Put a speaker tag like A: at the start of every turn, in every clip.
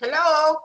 A: Hello.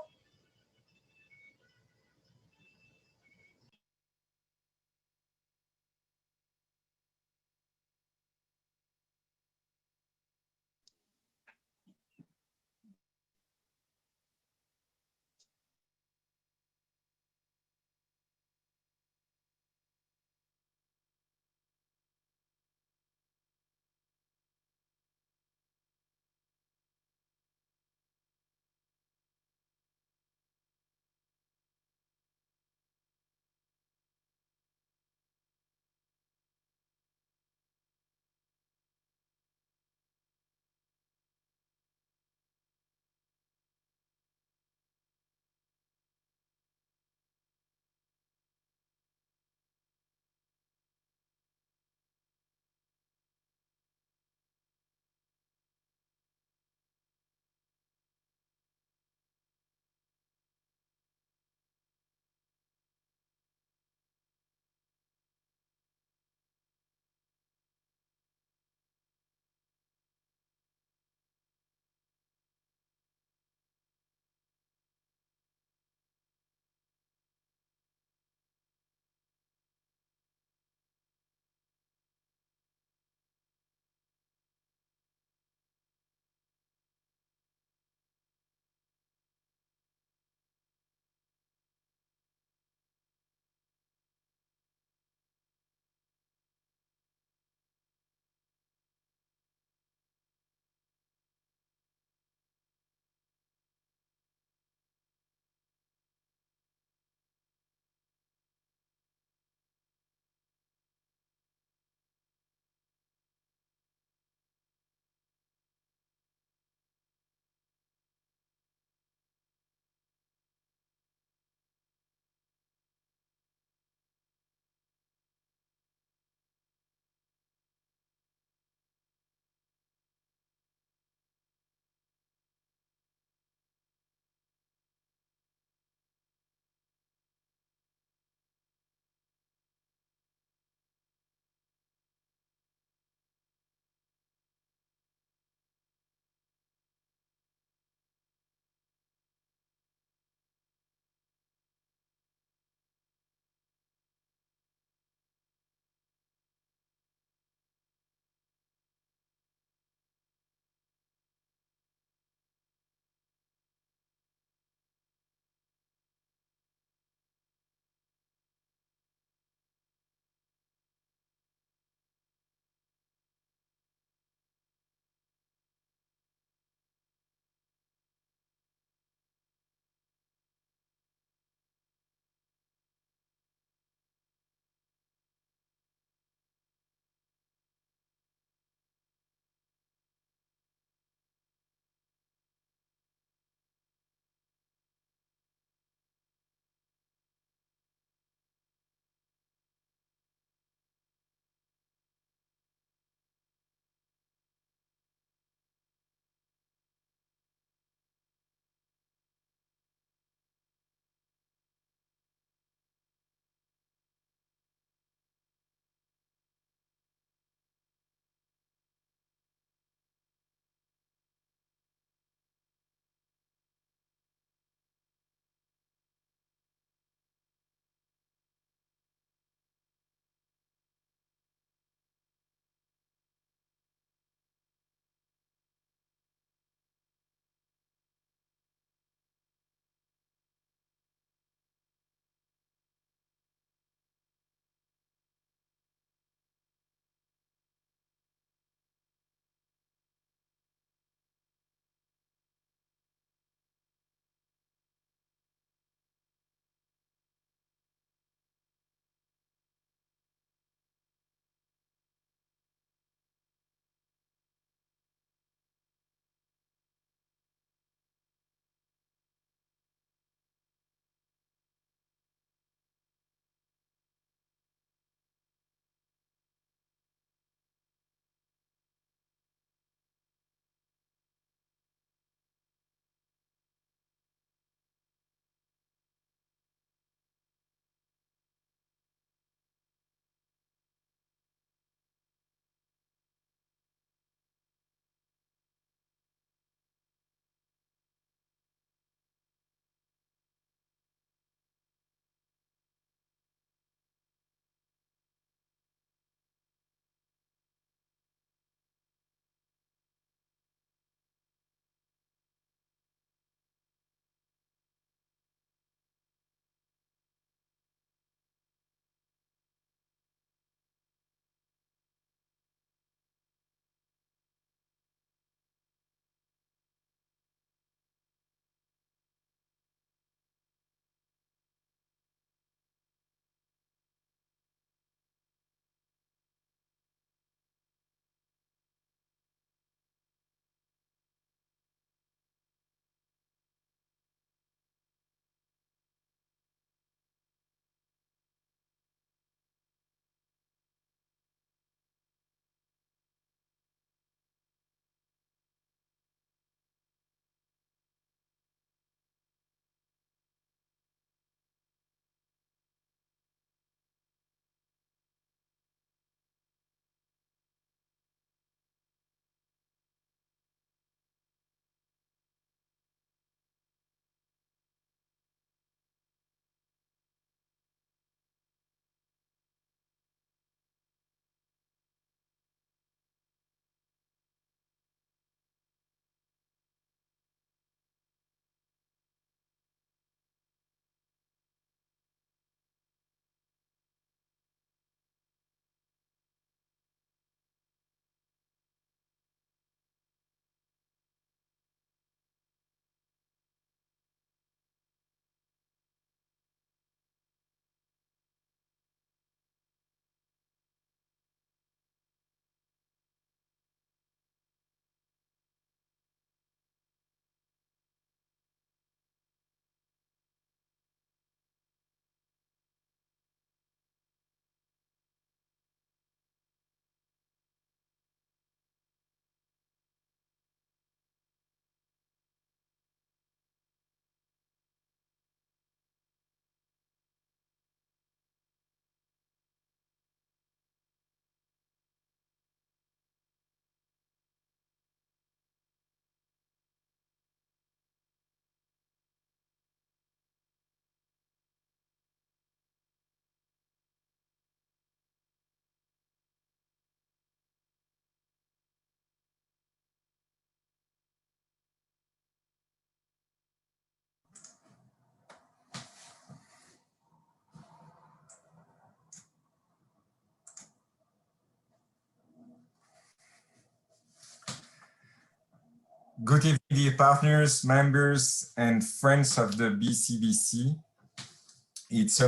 A: Good evening, dear partners, members, and friends of the BCBC.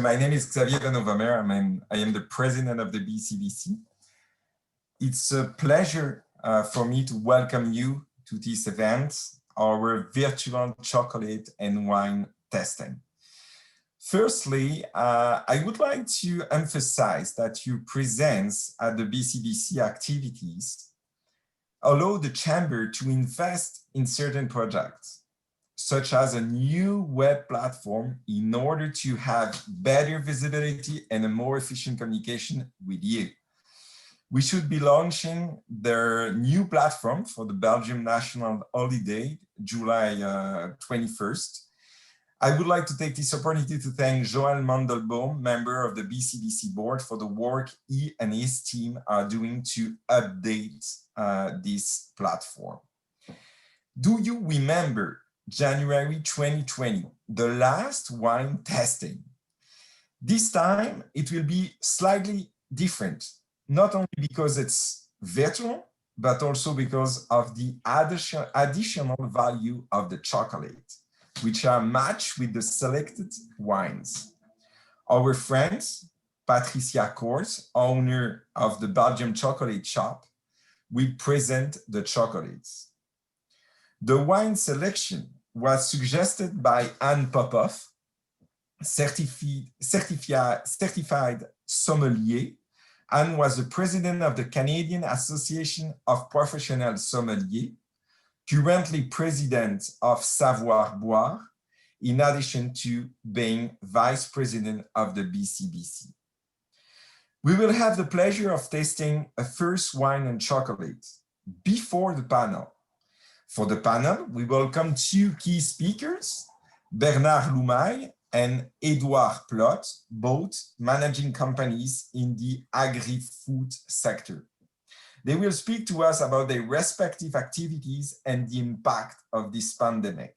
A: My name is Xavier Renovamer. I am the president of the BCBC. It's a pleasure for me to welcome you to this event, our virtual chocolate and wine testing. Firstly, I would like to emphasize that your presence at the BCBC activities allow the chamber to invest in certain projects, such as a new web platform in order to have better visibility and a more efficient communication with you. We should be launching their new platform for the Belgian national holiday, July 21st. I would like to take this opportunity to thank Joël Mandelbaum, member of the BCBC board, for the work he and his team are doing to update this platform. Do you remember January 2020, the last wine testing? This time it will be slightly different, not only because it's virtual, but also because of the additional value of the chocolate, which are matched with the selected wines. Our friend, Patricia Court, owner of the Belgian Chocolate Shop, will present the chocolates. The wine selection was suggested by Anne Popoff, certified sommelier, and was the president of the Canadian Association of Professional Sommeliers, currently president of Savoir Boire, in addition to being vice president of the BCBC. We will have the pleasure of tasting a first wine and chocolate before the panel. For the panel, we welcome two key speakers, Bernard Loumaille and Edouard Plot, both managing companies in the agri-food sector. They will speak to us about their respective activities and the impact of this pandemic.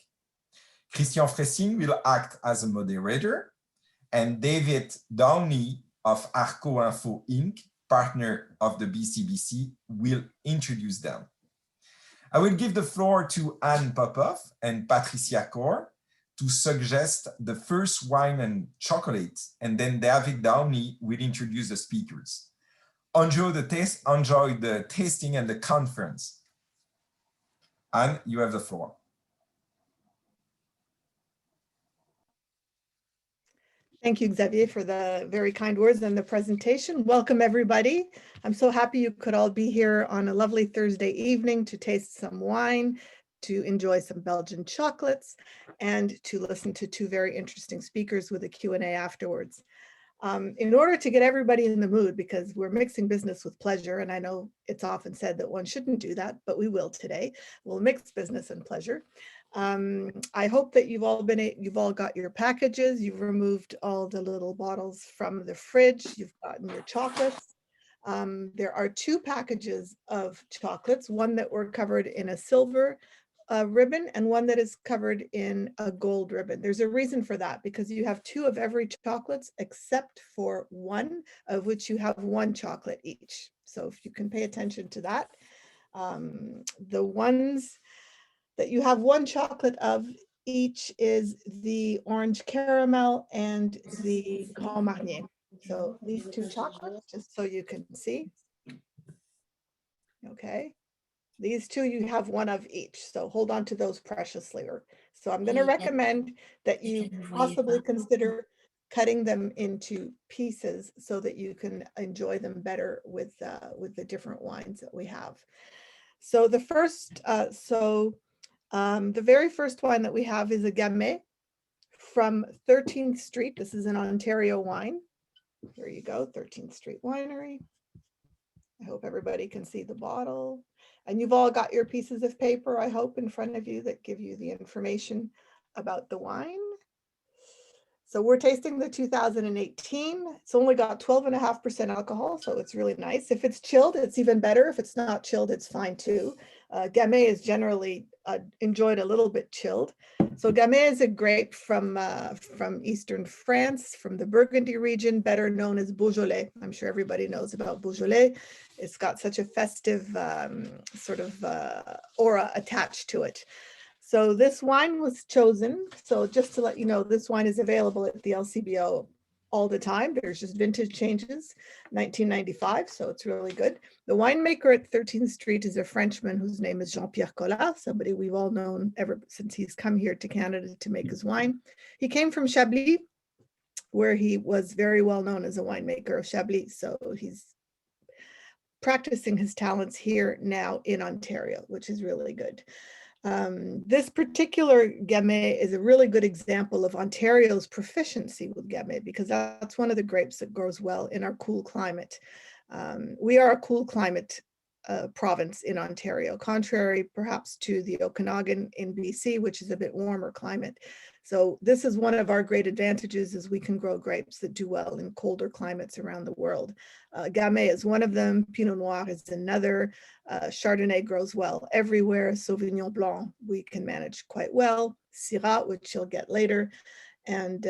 A: Christian Fressing will act as a moderator, and David Downey of Arco Info Inc., partner of the BCBC, will introduce them. I will give the floor to Anne Popoff and Patricia Core to suggest the first wine and chocolate, and then David Downey will introduce the speakers. Enjoy the tasting and the conference. Anne, you have the floor.
B: Thank you, Xavier, for the very kind words and the presentation. Welcome, everybody. I'm so happy you could all be here on a lovely Thursday evening to taste some wine, to enjoy some Belgian chocolates, and to listen to two very interesting speakers with a Q&A afterwards. In order to get everybody in the mood, because we're mixing business with pleasure, and I know it's often said that one shouldn't do that, but we will today. We'll mix business and pleasure. I hope that you've all got your packages, you've removed all the little bottles from the fridge, you've gotten your chocolates. There are two packages of chocolates, one that were covered in a silver ribbon and one that is covered in a gold ribbon. There's a reason for that, because you have two of every chocolates except for one, of which you have one chocolate each. So if you can pay attention to that, the ones that you have one chocolate of each is the orange caramel and the Grand Marnier. So these two chocolates, just so you can see. Okay. These two, you have one of each. So hold on to those preciously. So I'm going to recommend that you possibly consider cutting them into pieces so that you can enjoy them better with the different wines that we have. So the very first wine that we have is a Gamay from 13th Street. This is an Ontario wine. Here you go, 13th Street Winery. I hope everybody can see the bottle. And you've all got your pieces of paper, I hope, in front of you that give you the information about the wine. So we're tasting the 2018. It's only got 12.5% alcohol, so it's really nice. If it's chilled, it's even better. If it's not chilled, it's fine too. Gamay is generally enjoyed a little bit chilled. So Gamay is a grape from eastern France, from the Burgundy region, better known as Beaujolais. I'm sure everybody knows about Beaujolais. It's got such a festive sort of aura attached to it. So this wine was chosen. So just to let you know, this wine is available at the LCBO all the time. There's just vintage changes, 1995, so it's really good. The winemaker at 13th Street is a Frenchman whose name is Jean-Pierre Collat, somebody we've all known ever since he's come here to Canada to make his wine. He came from Chablis, where he was very well known as a winemaker of Chablis, so he's practicing his talents here now in Ontario, which is really good. This particular Gamay is a really good example of Ontario's proficiency with Gamay, because that's one of the grapes that grows well in our cool climate. We are a cool climate province in Ontario, contrary perhaps to the Okanagan in BC, which is a bit warmer climate. So this is one of our great advantages, is we can grow grapes that do well in colder climates around the world. Gamay is one of them, Pinot Noir is another, Chardonnay grows well everywhere, Sauvignon Blanc we can manage quite well, Syrah, which you'll get later, and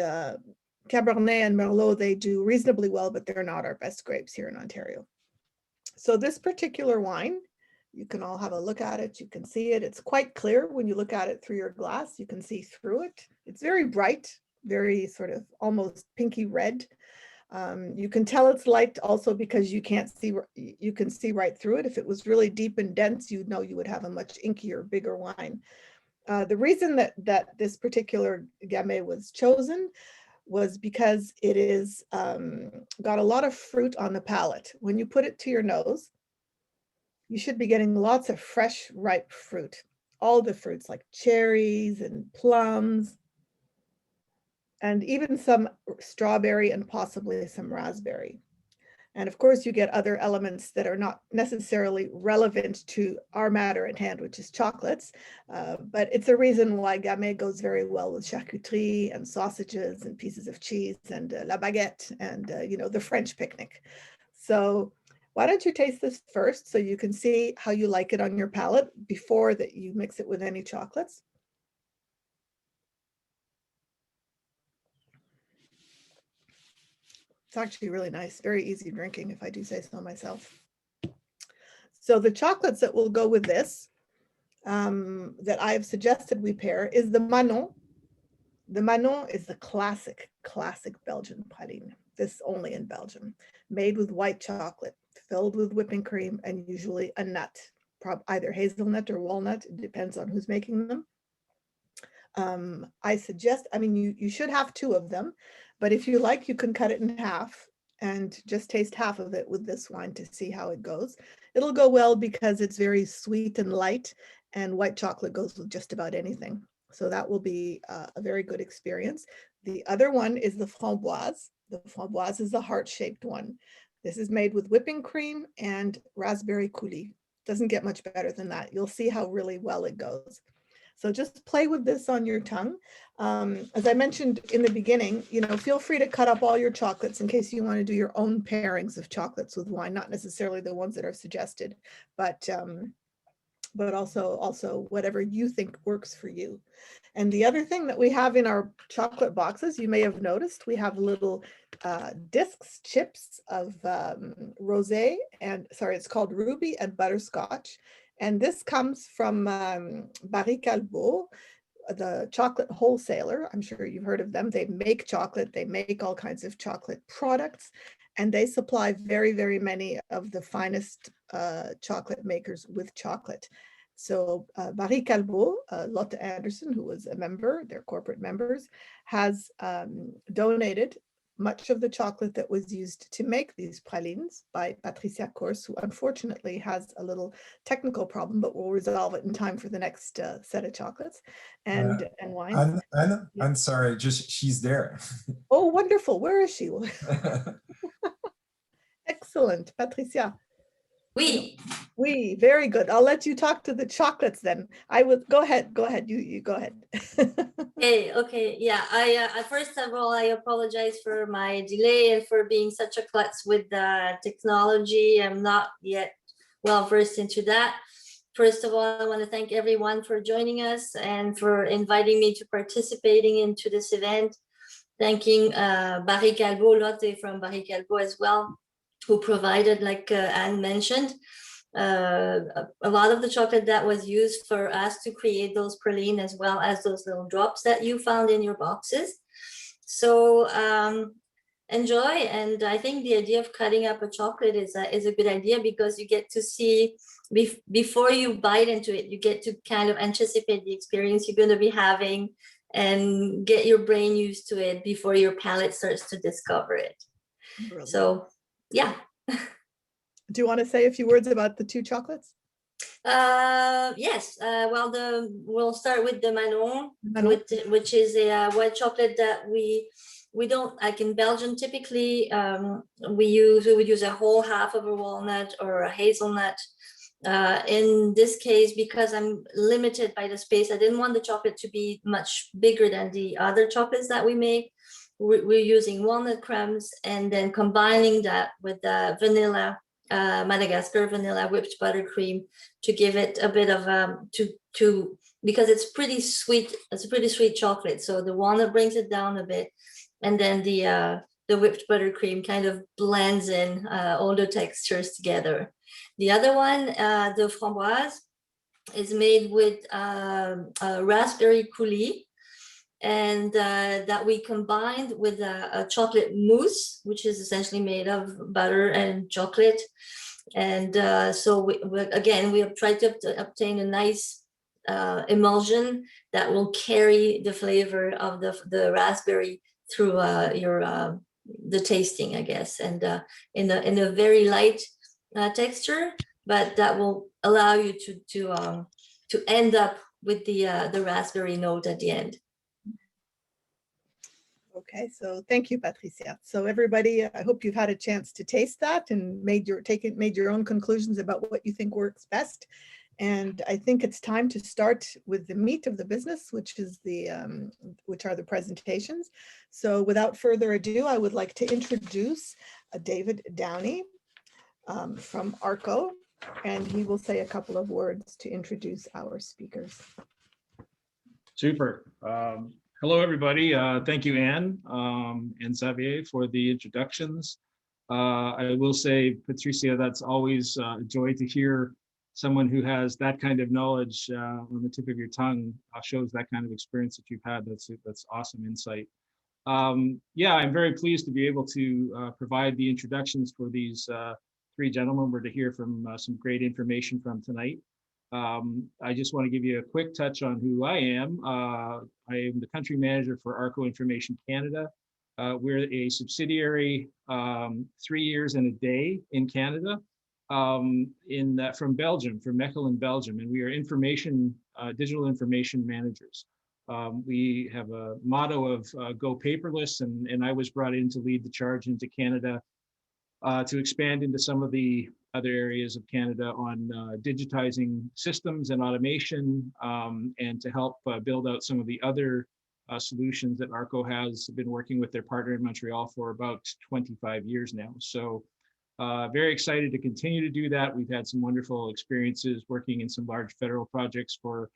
B: Cabernet and Merlot, they do reasonably well, but they're not our best grapes here in Ontario. So this particular wine, you can all have a look at it. You can see it. It's quite clear when you look at it through your glass. You can see through it. It's very bright, very sort of almost pinky red. You can tell it's light also because you can see right through it. If it was really deep and dense, you'd know you would have a much inkier, bigger wine. The reason that this particular Gamay was chosen was because it is got a lot of fruit on the palate. When you put it to your nose, you should be getting lots of fresh, ripe fruit. All the fruits like cherries and plums, and even some strawberry and possibly some raspberry. And of course, you get other elements that are not necessarily relevant to our matter at hand, which is chocolates. But it's a reason why Gamay goes very well with charcuterie and sausages and pieces of cheese and la baguette and, you know, the French picnic. So why don't you taste this first so you can see how you like it on your palate before that you mix it with any chocolates. It's actually really nice, very easy drinking, if I do say so myself. So the chocolates that will go with this, that I have suggested we pair, is the Manon. The Manon is the classic Belgian praline, this only in Belgium, made with white chocolate, filled with whipping cream, and usually a nut, either hazelnut or walnut, it depends on who's making them. I suggest, I mean, you should have 2 of them, but if you like, you can cut it in half and just taste half of it with this wine to see how it goes. It'll go well because it's very sweet and light, and white chocolate goes with just about anything. So that will be a very good experience. The other one is the framboise. The framboise is the heart-shaped one. This is made with whipping cream and raspberry coulis. Doesn't get much better than that. You'll see how really well it goes. So just play with this on your tongue. As I mentioned in the beginning, you know, feel free to cut up all your chocolates in case you want to do your own pairings of chocolates with wine, not necessarily the ones that are suggested, but also whatever you think works for you. And the other thing that we have in our chocolate boxes, you may have noticed, we have little discs, chips of rosé and, sorry, it's called ruby and butterscotch. And this comes from Barry Callebaut, the chocolate wholesaler. I'm sure you've heard of them. They make chocolate, they make all kinds of chocolate products, and they supply very, very many of the finest chocolate makers with chocolate. So Barry Callebaut, Lotte Anderson, who was a member, their corporate members, has donated much of the chocolate that was used to make these pralines by Patricia Course, who unfortunately has a little technical problem, but we'll resolve it in time for the next set of chocolates and wines.
A: I'm sorry, just she's there.
B: Oh, wonderful. Where is she? Excellent, Patricia.
C: Oui.
B: Oui, very good. I'll let you talk to the chocolates then. I would go ahead. You go ahead.
C: Okay. Yeah. First of all, I apologize for my delay and for being such a klutz with the technology. I'm not yet well versed into that. first of all, I want to thank everyone for joining us and for inviting me to participating into this event. Thanking Barry Callebaut, Lotte from Barry Callebaut as well, who provided, like Anne mentioned, a lot of the chocolate that was used for us to create those praline, as well as those little drops that you found in your boxes. So enjoy. And I think the idea of cutting up a chocolate is a good idea, because you get to see, before you bite into it, you get to kind of anticipate the experience you're going to be having and get your brain used to it before your palate starts to discover it. Brilliant. So, yeah.
B: Do you want to say a few words about the two chocolates?
C: Yes. Well, we'll start with the Manon, which is a white chocolate that we don't, like in Belgium, typically we would use a whole half of a walnut or a hazelnut. In this case, because I'm limited by the space, I didn't want the chocolate to be much bigger than the other chocolates that we make. We're using walnut crumbs and then combining that with the vanilla, Madagascar vanilla whipped buttercream, to give it a bit of because it's pretty sweet. It's a pretty sweet chocolate, so the walnut brings it down a bit, and then the whipped buttercream kind of blends in all the textures together. The other one, the framboise, is made with raspberry coulis, and that we combined with a chocolate mousse, which is essentially made of butter and chocolate. And so we have tried to obtain a nice emulsion that will carry the flavor of the raspberry through the tasting, I guess, and in a very light texture, but that will allow you to end up with the raspberry note at the end.
B: Okay, so thank you, Patricia. So everybody, I hope you've had a chance to taste that and made your own conclusions about what you think works best. And I think it's time to start with the meat of the business, which are the presentations. So without further ado, I would like to introduce David Downey from ARCO, and he will say a couple of words to introduce our speakers.
D: Super. Hello, everybody. Thank you, Anne and Xavier, for the introductions. I will say, Patricia, that's always a joy to hear someone who has that kind of knowledge on the tip of your tongue, shows that kind of experience that you've had. That's awesome insight. Yeah, I'm very pleased to be able to provide the introductions for these three gentlemen we're to hear from some great information from tonight. I just want to give you a quick touch on who I am. I am the country manager for ARCO Information Canada. We're a subsidiary 3 years and a day in Canada from Belgium, from Mechelen, Belgium, and we are digital information managers. We have a motto of go paperless, and I was brought in to lead the charge into Canada to expand into some of the other areas of Canada on digitizing systems and automation, and to help build out some of the other solutions that ARCO has been working with their partner in Montreal for about 25 years now. So very excited to continue to do that. We've had some wonderful experiences working in some large federal projects for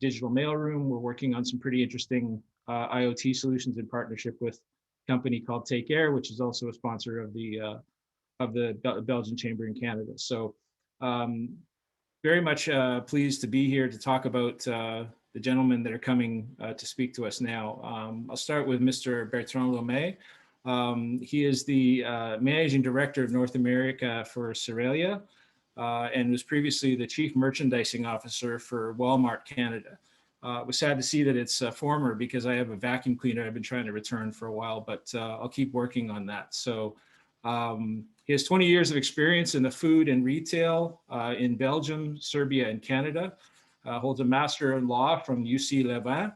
D: digital mailroom. We're working on some pretty interesting IoT solutions in partnership with a company called Take Air, which is also a sponsor of the Belgian Chamber in Canada. So very much pleased to be here to talk about the gentlemen that are coming to speak to us now. I'll start with Mr. Bertrand Lemay. He is the Managing Director of North America for Cerealia and was previously the Chief Merchandising Officer for Walmart Canada. It was sad to see that it's former, because I have a vacuum cleaner I've been trying to return for a while, but I'll keep working on that. So he has 20 years of experience in the food and retail in Belgium, Serbia, and Canada. Holds a Master in Law from UC Leuven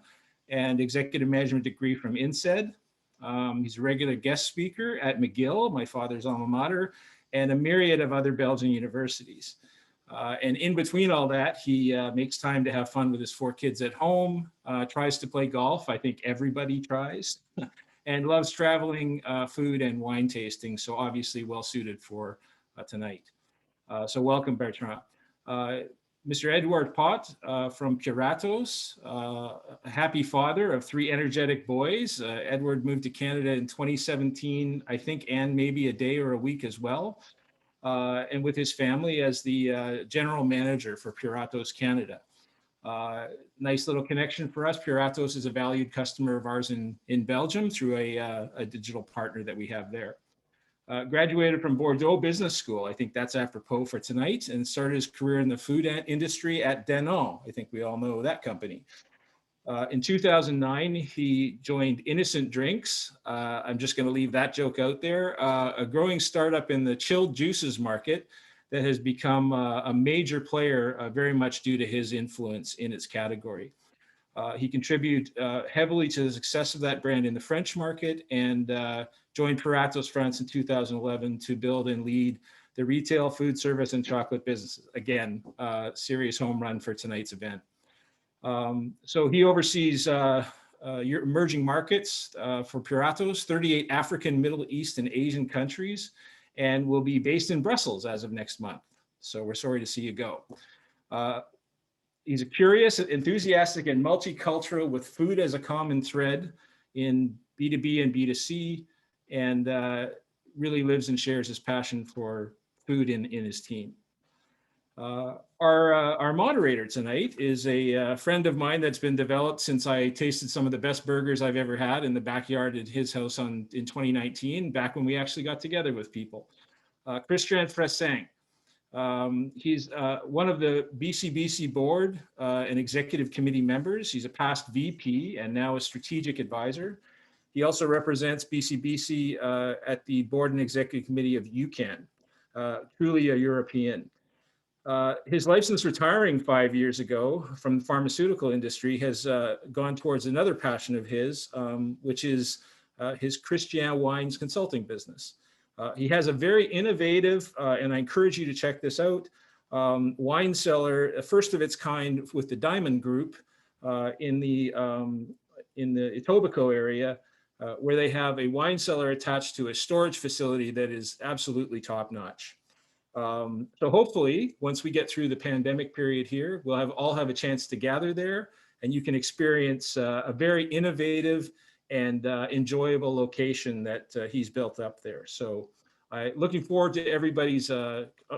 D: and Executive Management degree from INSEAD. He's a regular guest speaker at McGill, my father's alma mater, and a myriad of other Belgian universities. And in between all that, he makes time to have fun with his 4 kids at home, tries to play golf. I think everybody tries. And loves traveling, food, and wine tasting. So obviously well suited for tonight. So welcome, Bertrand. Mr. Edward Pott from Piratos, a happy father of 3 energetic boys. Edward moved to Canada in 2017, I think, and maybe a day or a week as well, and with his family as the general manager for Piratos Canada. Nice little connection for us. Piratos is a valued customer of ours in Belgium through a digital partner that we have there. Graduated from Bordeaux Business School. I think that's apropos for tonight, and started his career in the food industry at Danone. I think we all know that company. In 2009, he joined Innocent Drinks. I'm just going to leave that joke out there. A growing startup in the chilled juices market that has become a major player very much due to his influence in its category. He contributed heavily to the success of that brand in the French market, and joined Piratos France in 2011 to build and lead the retail, food service, and chocolate businesses. Again, serious home run for tonight's event. So he oversees your emerging markets for Piratos, 38 African, Middle East, and Asian countries, and will be based in Brussels as of next month. So we're sorry to see you go. He's a curious, enthusiastic, and multicultural with food as a common thread in B2B and B2C, and really lives and shares his passion for food in his team. Our moderator tonight is a friend of mine that's been developed since I tasted some of the best burgers I've ever had in the backyard at his house in 2019, back when we actually got together with people. Christian Fressing. He's one of the BCBC board and executive committee members. He's a past VP and now a strategic advisor. He also represents BCBC at the board and executive committee of UCAN, truly a European. His life since retiring 5 years ago from the pharmaceutical industry has gone towards another passion of his, which is his Christian Wines consulting business. He has a very innovative, and I encourage you to check this out, wine cellar, first of its kind with the Diamond Group in the Etobicoke area, where they have a wine cellar attached to a storage facility that is absolutely top notch. So hopefully, once we get through the pandemic period here, we'll all have a chance to gather there, and you can experience a very innovative and enjoyable location that he's built up there. So I'm looking forward to everybody's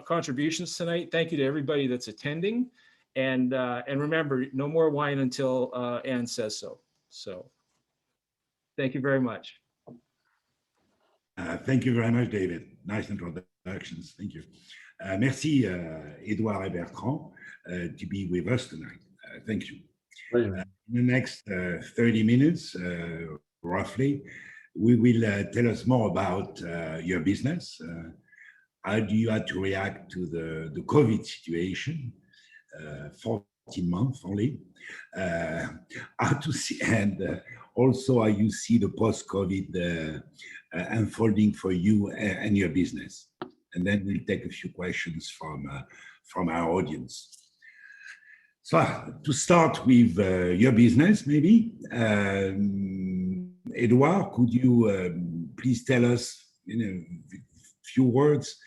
D: contributions tonight. Thank you to everybody that's attending. And remember, no more wine until Anne says so. So thank you very much.
E: Thank you very much, David. Nice introductions. Thank you. Merci, Edouard et Bertrand, to be with us tonight. Thank you. In the next 30 minutes, roughly, we will tell us more about your business. How do you have to react to the COVID situation? 14 months only. How to see, and also how you see the post-COVID unfolding for you and your business. And then we'll take a few questions from our audience. So to start with your business, maybe, Edouard, could you please tell us in a few words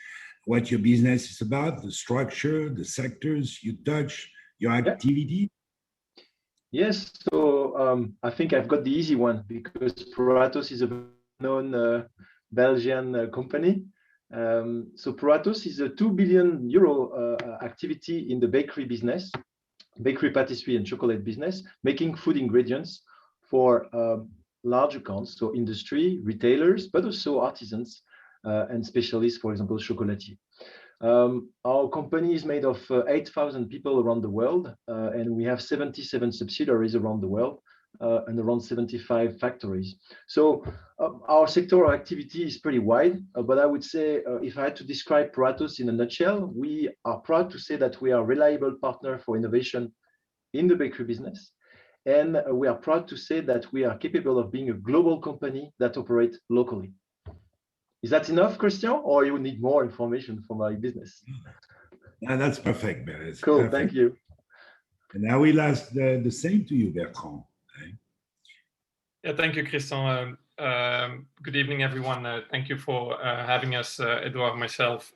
E: what your business is about, the structure, the sectors you touch, your activity?
F: Yes, so I think I've got the easy one because Piratos is a known Belgian company. So Piratos is a 2 billion euro activity in the bakery business, bakery, patisserie, and chocolate business, making food ingredients for large accounts, so industry, retailers, but also artisans and specialists, for example, chocolatier. Our company is made of 8,000 people around the world, and we have 77 subsidiaries around the world and around 75 factories. So our sectoral activity is pretty wide, but I would say if I had to describe Piratos in a nutshell, we are proud to say that we are a reliable partner for innovation in the bakery business. And we are proud to say that we are capable of being a global company that operates locally. Is that enough, Christian, or you need more information for my business?
E: No, that's perfect, Barry.
F: Cool,
E: perfect.
F: Thank you.
E: And I will ask the same to you, Bertrand.
G: Yeah, thank you, Christian. Good evening, everyone. Thank you for having us, Edouard, myself.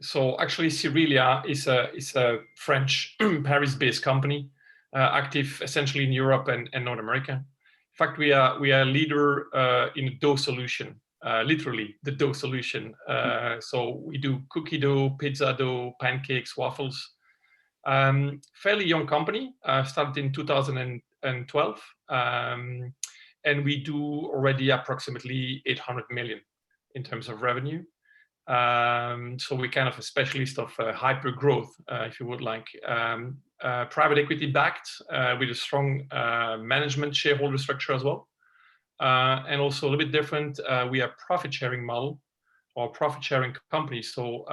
G: So actually, Cyrilia is a French Paris-based company, active essentially in Europe and North America. In fact, we are a leader in dough solution, literally the dough solution. So we do cookie dough, pizza dough, pancakes, waffles. Fairly young company, started in 2012, and we do already approximately 800 million in terms of revenue. So we're kind of a specialist of hyper growth, if you would like. Private equity backed with a strong management shareholder structure as well. And also a little bit different, we are profit sharing model or profit sharing company. So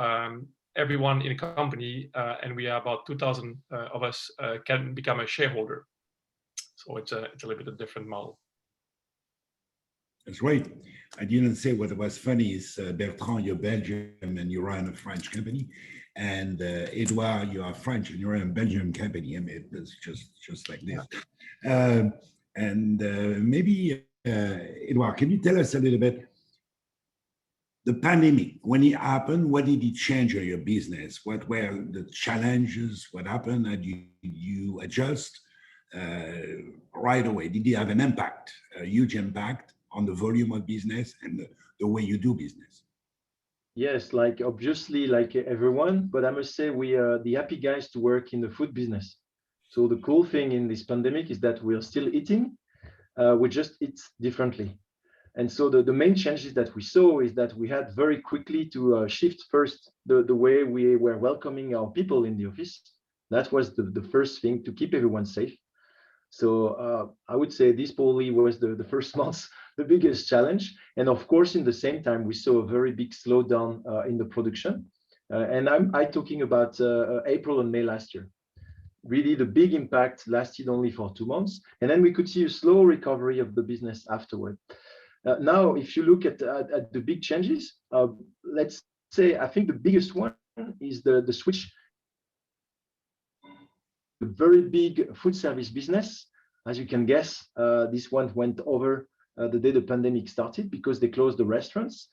G: everyone in a company, and we are about 2,000 of us, can become a shareholder. So it's a little bit of a different model.
E: That's right. I didn't say what was funny is Bertrand, you're Belgium and you run a French company, and Edouard, you are French and you run a Belgian company. I mean, it's just like this. Maybe Edouard, can you tell us a little bit the pandemic, when it happened, what did it change in your business? What were the challenges? What happened? How did you adjust right away? Did it have an impact, a huge impact on the volume of business and the way you do business?
F: Yes, like obviously like everyone, but I must say we are the happy guys to work in the food business. So the cool thing in this pandemic is that we're still eating, we just eat differently. And so the main changes that we saw is that we had very quickly to shift first the way we were welcoming our people in the office. That was the first thing to keep everyone safe. So I would say this probably was the first months, the biggest challenge. And of course, in the same time, we saw a very big slowdown in the production. And I'm talking about April and May last year. Really, the big impact lasted only for 2 months. And then we could see a slow recovery of the business afterward. Now, if you look at the big changes, let's say, I think the biggest one is the switch. A very big food service business. As you can guess, this one went over the day the pandemic started because they closed the restaurants.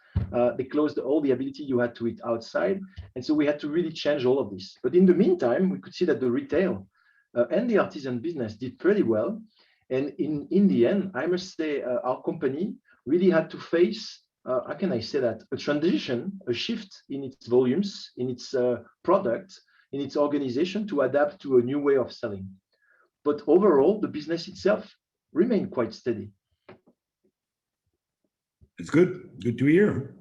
F: They closed all the ability you had to eat outside. And so we had to really change all of this. But in the meantime, we could see that the retail and the artisan business did pretty well. And in the end, I must say our company really had to face, how can I say that, a transition, a shift in its volumes, in its product, in its organization to adapt to a new way of selling. But overall, the business itself remained quite steady.
E: It's good. Good to hear.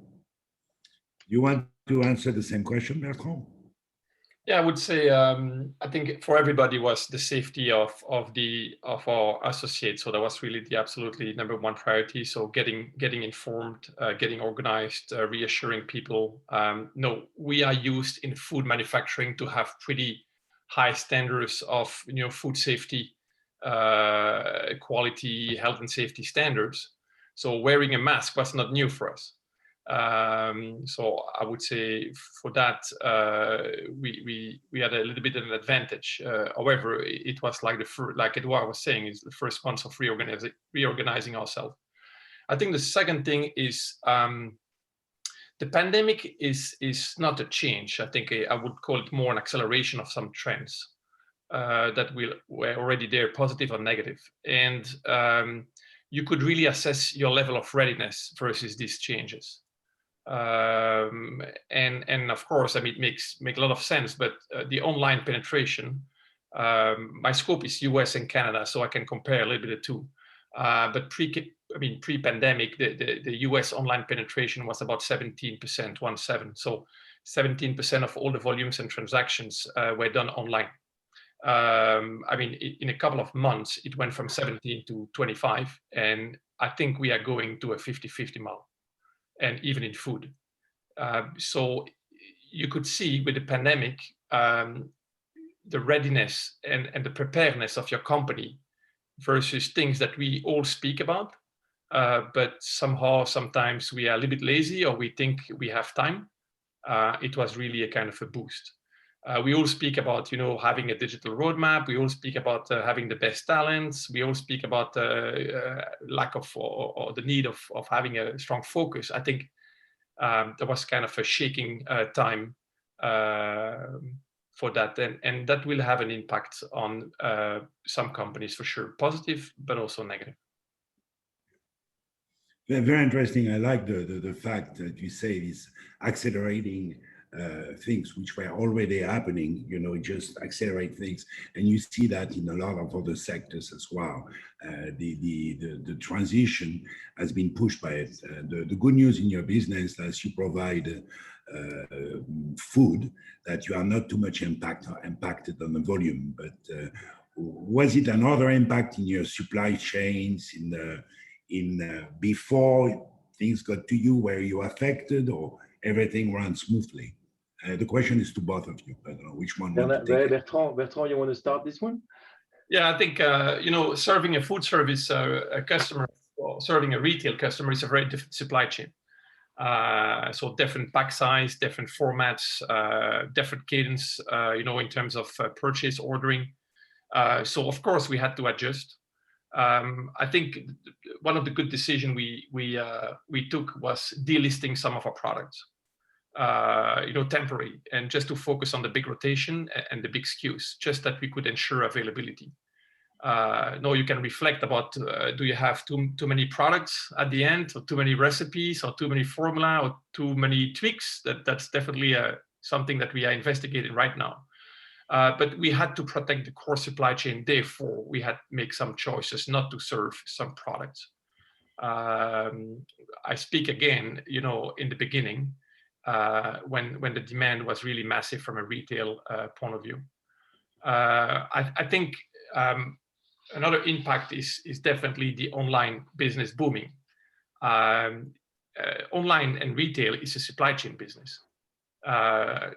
E: You want to answer the same question, Bertrand?
G: Yeah, I would say I think for everybody was the safety of our associates. So that was really the absolutely #1 priority. So getting informed, getting organized, reassuring people. No, we are used in food manufacturing to have pretty high standards of food safety, quality, health and safety standards. So wearing a mask was not new for us. So I would say for that we had a little bit of an advantage. However, it was like like Edouard was saying, is the first months of reorganizing ourselves. I think the second thing is the pandemic is not a change. I think I would call it more an acceleration of some trends that were already there, positive or negative, and you could really assess your level of readiness versus these changes. And of course, I mean, it make a lot of sense, but the online penetration, my scope is US and Canada, so I can compare a little bit of two. But pre-pandemic, the US online penetration was about 17%, 17. So 17% of all the volumes and transactions were done online. I mean, in a couple of months, it went from 17 to 25, and I think we are going to a 50-50 model. And even in food. So you could see with the pandemic, the readiness and the preparedness of your company versus things that we all speak about, but somehow, sometimes we are a little bit lazy or we think we have time. It was really a kind of a boost. We all speak about, having a digital roadmap. We all speak about having the best talents. We all speak about lack of or the need of having a strong focus. I think there was kind of a shaking time for that, and that will have an impact on some companies for sure, positive but also negative.
E: Very interesting. I like the fact that you say this accelerating things which were already happening, you know, just accelerate things. And you see that in a lot of other sectors as well. The transition has been pushed by it. The good news in your business as you provide food, that you are not too much impacted on the volume, but was it another impact in your supply chains before things got to you where you affected, or everything ran smoothly? The question is to both of you. I don't know which one.
F: Bertrand, you want to start this one?
G: Yeah, I think you know, serving a food service a customer, or serving a retail customer is a very different supply chain. So different pack size, different formats, different cadence, you know, in terms of purchase ordering. So of course we had to adjust. I think one of the good decisions we took was delisting some of our products, you know, temporary, and just to focus on the big rotation and the big SKUs, just that we could ensure availability. No, you can reflect about do you have too many products at the end, or too many recipes, or too many formula, or too many tweaks? That's definitely something that we are investigating right now. But we had to protect the core supply chain. Therefore, we had to make some choices not to serve some products. I speak again, you know, in the beginning, when the demand was really massive from a retail point of view. I think another impact is definitely the online business booming. Online and retail is a supply chain business.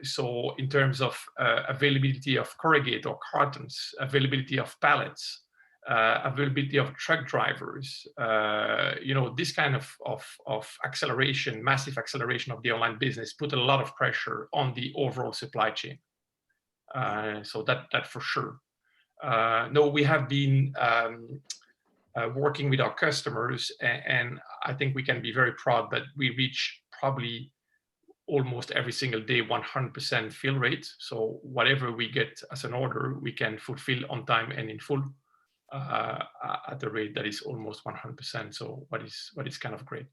G: So in terms of availability of corrugate or cartons, availability of pallets, availability of truck drivers, you know, this kind of acceleration, massive acceleration of the online business put a lot of pressure on the overall supply chain. So that for sure. No, we have been working with our customers, and I think we can be very proud that we reach probably almost every single day 100% fill rate. So whatever we get as an order, we can fulfill on time and in full at a rate that is almost 100%. So what is kind of great.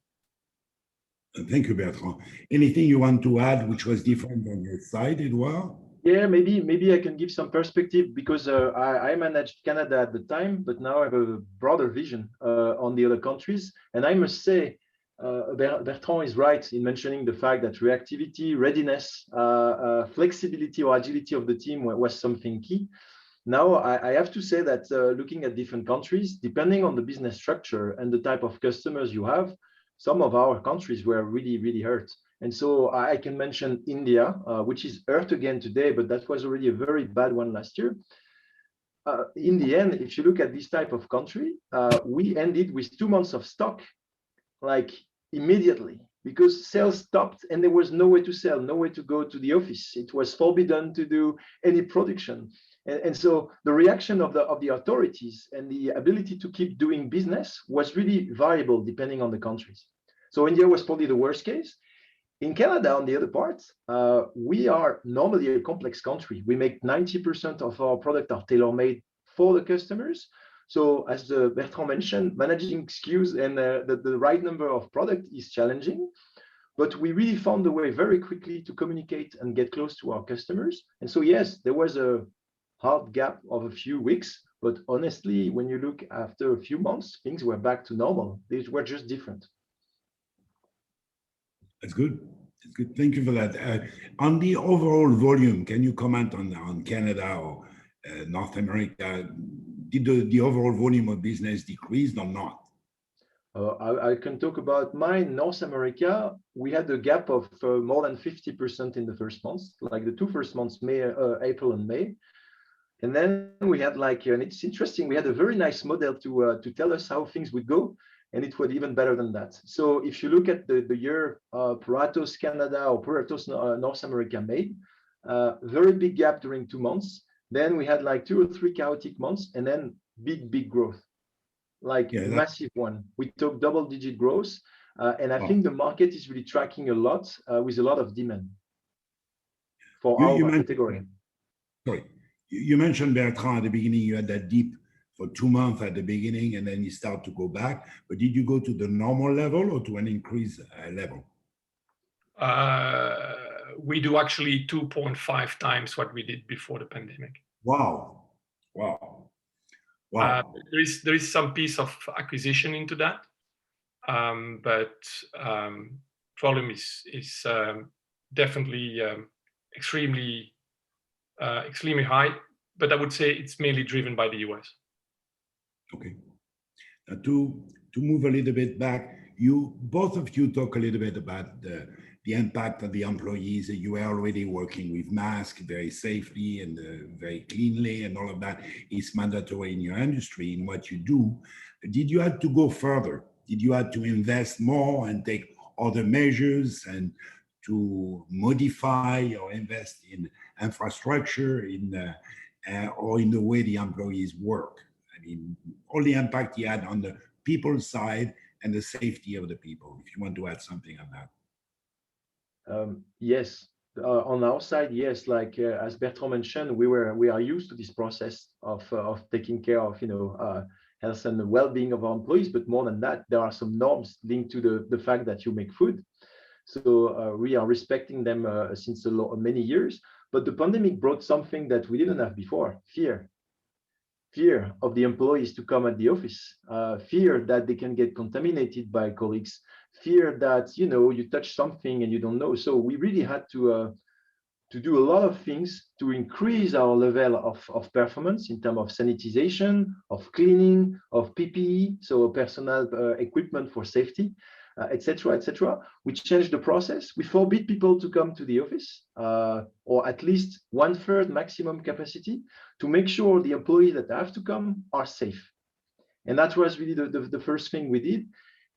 E: Thank you, Bertrand. Anything you want to add which was different on your side, Edouard?
F: Yeah, maybe I can give some perspective, because I managed Canada at the time, but now I have a broader vision on the other countries. And I must say, Bertrand is right in mentioning the fact that reactivity, readiness, flexibility or agility of the team was something key. Now, I have to say that looking at different countries, depending on the business structure and the type of customers you have, some of our countries were really, really hurt. And so I can mention India, which is hurt again today, but that was already a very bad one last year. In the end, if you look at this type of country, we ended with 2 months of stock, like immediately, because sales stopped and there was nowhere to sell, nowhere to go to the office. It was forbidden to do any production. And so the reaction of the authorities and the ability to keep doing business was really variable depending on the countries. So India was probably the worst case. In Canada, on the other part, we are normally a complex country. We make 90% of our product are tailor-made for the customers. So as Bertrand mentioned, managing SKUs and the right number of product is challenging. But we really found a way very quickly to communicate and get close to our customers. And so, yes, there was a hard gap of a few weeks. But honestly, when you look after a few months, things were back to normal. They were just different.
E: That's good. That's good. Thank you for that. On the overall volume, can you comment on Canada or North America? Did the overall volume of business decrease or not?
F: I can talk about mine. North America, we had a gap of more than 50% in the first months, like the 2 first months, April and May. And then we had and it's interesting, we had a very nice model to tell us how things would go. And it was even better than that. So if you look at the year Puratos Canada or Puratos North America made, very big gap during 2 months. Then we had 2 or 3 chaotic months, and then big growth, massive one. We took double-digit growth, and I think the market is really tracking a lot with a lot of demand. for our category.
E: Sorry, you mentioned, Bertrand, at the beginning, you had that dip for 2 months at the beginning, and then you start to go back. But did you go to the normal level or to an increased level?
G: We do actually 2.5 times what we did before the pandemic.
E: Wow. Wow. Wow.
G: There is some piece of acquisition into that, but volume is definitely extremely high. But I would say it's mainly driven by the US.
E: Okay. Now to move a little bit back, both of you talk a little bit about the impact of the employees. You are already working with masks very safely and very cleanly, and all of that is mandatory in your industry, in what you do. Did you have to go further? Did you have to invest more and take other measures and to modify or invest in infrastructure or in the way the employees work? I mean, all the impact you had on the people side and the safety of the people, if you want to add something on that.
F: Yes, on our side, yes. Like as Bertrand mentioned, we are used to this process of taking care of health and the well-being of our employees. But more than that, there are some norms linked to the fact that you make food. So we are respecting them since many years. But the pandemic brought something that we didn't have before: fear of the employees to come at the office, fear that they can get contaminated by colleagues, fear that you touch something and you don't know. So we really had to do a lot of things to increase our level of performance in terms of sanitization, of cleaning, of PPE, so personal equipment for safety, etc., etc. We changed the process. We forbid people to come to the office, or at least 1/3 maximum capacity, to make sure the employees that have to come are safe. And that was really the first thing we did.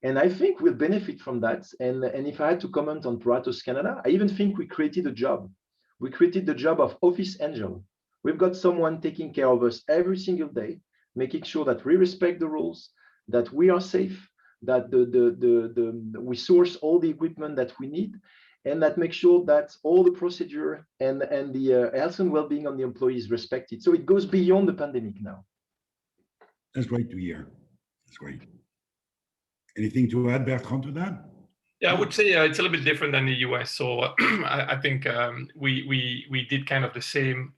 F: And I think we'll benefit from that. And if I had to comment on Pratos Canada, I even think we created a job. We created the job of Office Angel. We've got someone taking care of us every single day, making sure that we respect the rules, that we are safe, that we source all the equipment that we need, and that makes sure that all the procedure and the health and well-being of the employees respected. So it goes beyond the pandemic now.
E: That's great to hear. That's great. Anything to add, Bertrand, to that?
G: Yeah, I would say it's a little bit different than the US. So I think we did kind of the same,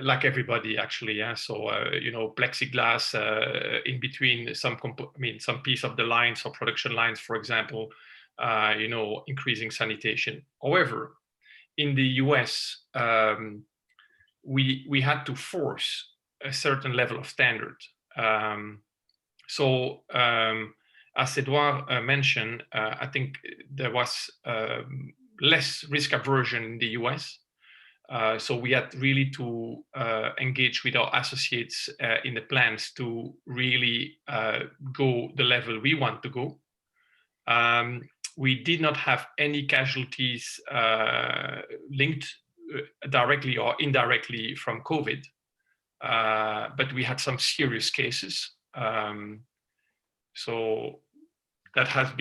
G: like everybody actually. Yeah. So plexiglass in between some piece of the lines or production lines, for example. Increasing sanitation. However, in the US, we had to force a certain level of standard. As Edouard mentioned, I think there was less risk aversion in the US. So we had really to engage with our associates in the plants to really go the level we want to go. We did not have any casualties linked directly or indirectly from COVID, but we had some serious cases. So that has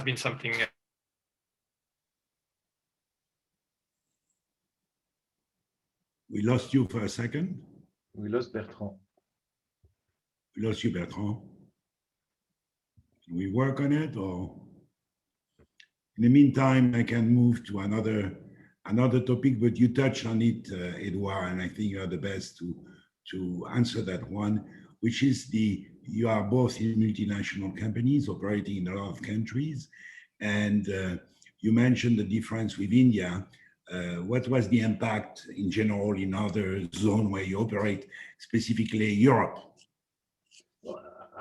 G: been something.
E: We lost you for a second.
F: We lost Bertrand.
E: We lost you, Bertrand. Can we work on it, or in the meantime, I can move to another topic, but you touched on it, Edouard, and I think you are the best to answer that one, which is you are both in multinational companies operating in a lot of countries, and you mentioned the difference with India. What was the impact in general in other zones where you operate, specifically Europe?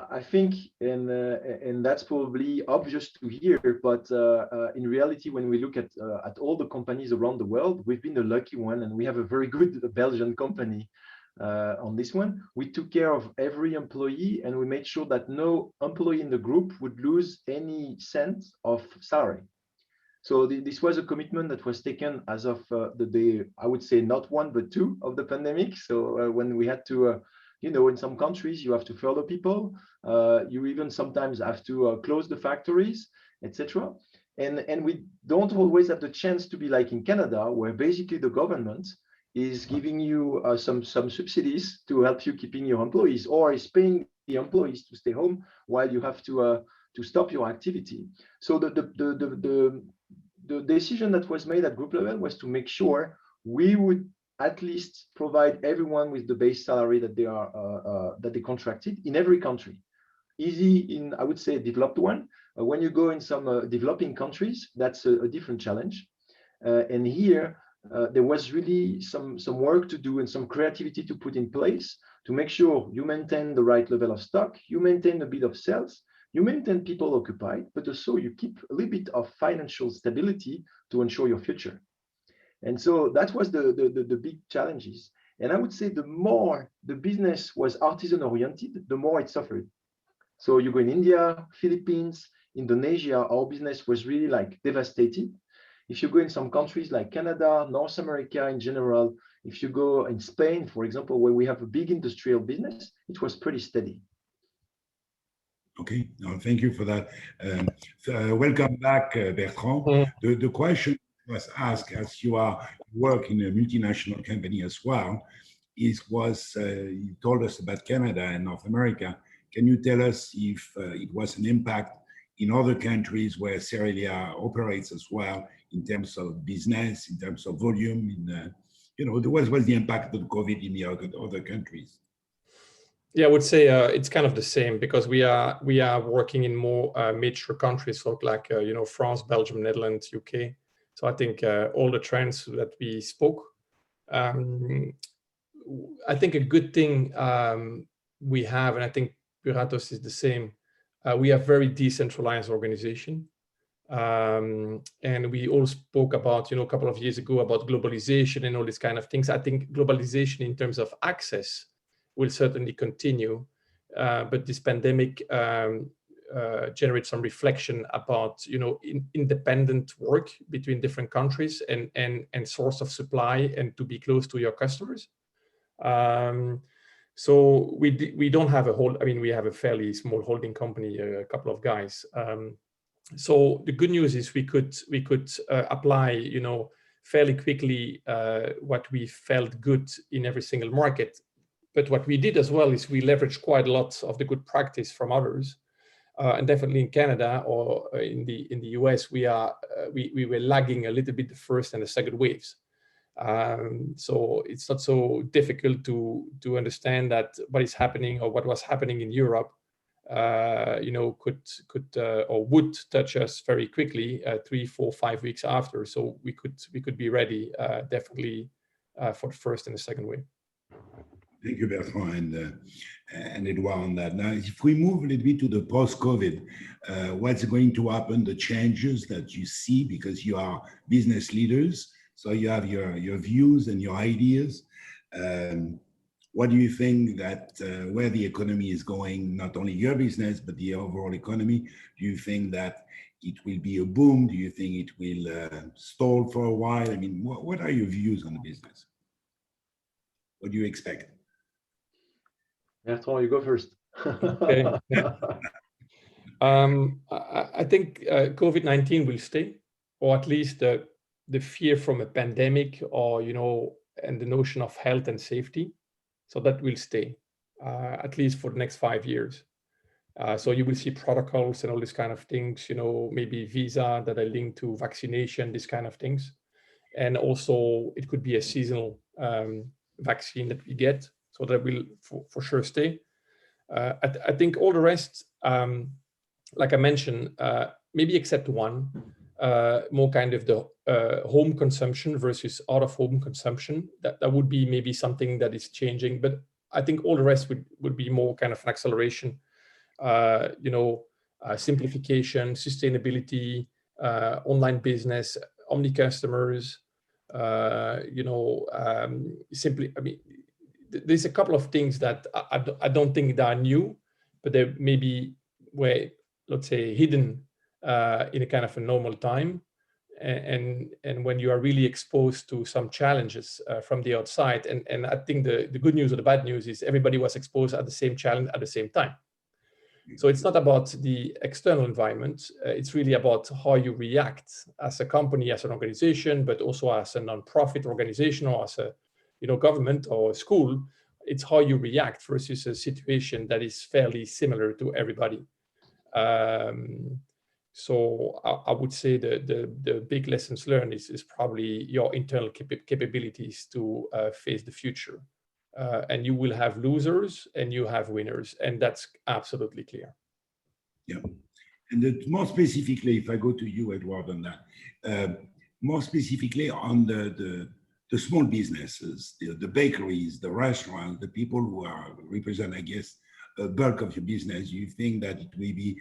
F: I think, and that's probably obvious to hear, but in reality, when we look at all the companies around the world, we've been the lucky one, and we have a very good Belgian company on this one. We took care of every employee, and we made sure that no employee in the group would lose any cent of salary. So this was a commitment that was taken as of the day, I would say not one, but two of the pandemic. So when we had to, in some countries, you have to furlough people. You even sometimes have to close the factories, etc. And we don't always have the chance to be like in Canada, where basically the government is giving you some subsidies to help you keeping your employees, or is paying the employees to stay home while you have to stop your activity. So the decision that was made at group level was to make sure we would at least provide everyone with the base salary that they contracted in every country. Easy in, I would say, developed one. When you go in some developing countries, that's a different challenge. And here, there was really some work to do and some creativity to put in place to make sure you maintain the right level of stock, you maintain a bit of sales, you maintain people occupied, but also you keep a little bit of financial stability to ensure your future. And so that was the big challenges. And I would say the more the business was artisan oriented, the more it suffered. So you go in India, Philippines, Indonesia, our business was really like devastated. If you go in some countries like Canada, North America in general, if you go in Spain, for example, where we have a big industrial business, it was pretty steady.
E: Okay, no, thank you for that. Welcome back, Bertrand. The question was asked, as you work in a multinational company as well, you told us about Canada and North America. Can you tell us if it was an impact in other countries where Cerealia operates as well, in terms of business, in terms of volume, what was the impact of COVID in the other countries?
H: Yeah, I would say it's kind of the same, because we are working in more mature countries, like France, Belgium, Netherlands, UK. So I think all the trends that we spoke. I think a good thing we have, and I think Puratos is the same. We have very decentralized organization, and we all spoke about a couple of years ago about globalization and all these kind of things. I think globalization in terms of access will certainly continue, but this pandemic generates some reflection about independent work between different countries and source of supply, and to be close to your customers. So we don't have we have a fairly small holding company, a couple of guys. So the good news is we could apply fairly quickly what we felt good in every single market. But what we did as well is we leveraged quite a lot of the good practice from others, and definitely in Canada or in the US, we were lagging a little bit the first and the second waves. So it's not so difficult to understand that what is happening or what was happening in Europe, could or would touch us very quickly 3, 4, 5 weeks after. So we could be ready definitely for the first and the second wave.
E: Thank you, Bertrand and Edouard on that. Now, if we move a little bit to the post-COVID, what's going to happen, the changes that you see, because you are business leaders, so you have your views and your ideas. What do you think that where the economy is going, not only your business, but the overall economy? Do you think that it will be a boom? Do you think it will stall for a while? I mean, what are your views on the business? What do you expect?
F: Bertrand, you go first.
H: Okay. I think COVID-19 will stay, or at least the fear from a pandemic, or and the notion of health and safety. So that will stay, at least for the next 5 years. So you will see protocols and all these kind of things, maybe visa that are linked to vaccination, these kind of things. And also it could be a seasonal vaccine that we get. So that will for sure stay. I think all the rest, like I mentioned, maybe except one, more kind of the home consumption versus out of home consumption. That would be maybe something that is changing, but I think all the rest would be more kind of an acceleration, simplification, sustainability, online business, omni customers, simply, there's a couple of things that I don't think that are new, but they maybe were, let's say, hidden in a kind of a normal time. And when you are really exposed to some challenges from the outside, and I think the good news or the bad news is everybody was exposed at the same challenge at the same time. So it's not about the external environment. It's really about how you react as a company, as an organization, but also as a non-profit organization or as a government or a school. It's how you react versus a situation that is fairly similar to everybody. So I would say the big lessons learned is probably your internal capabilities to face the future. And you will have losers and you have winners, and that's absolutely clear.
E: Yeah. And more specifically, if I go to you, Edward, on that, more specifically on the small businesses, the bakeries, the restaurants, the people who represent, I guess, a bulk of your business, you think that it will be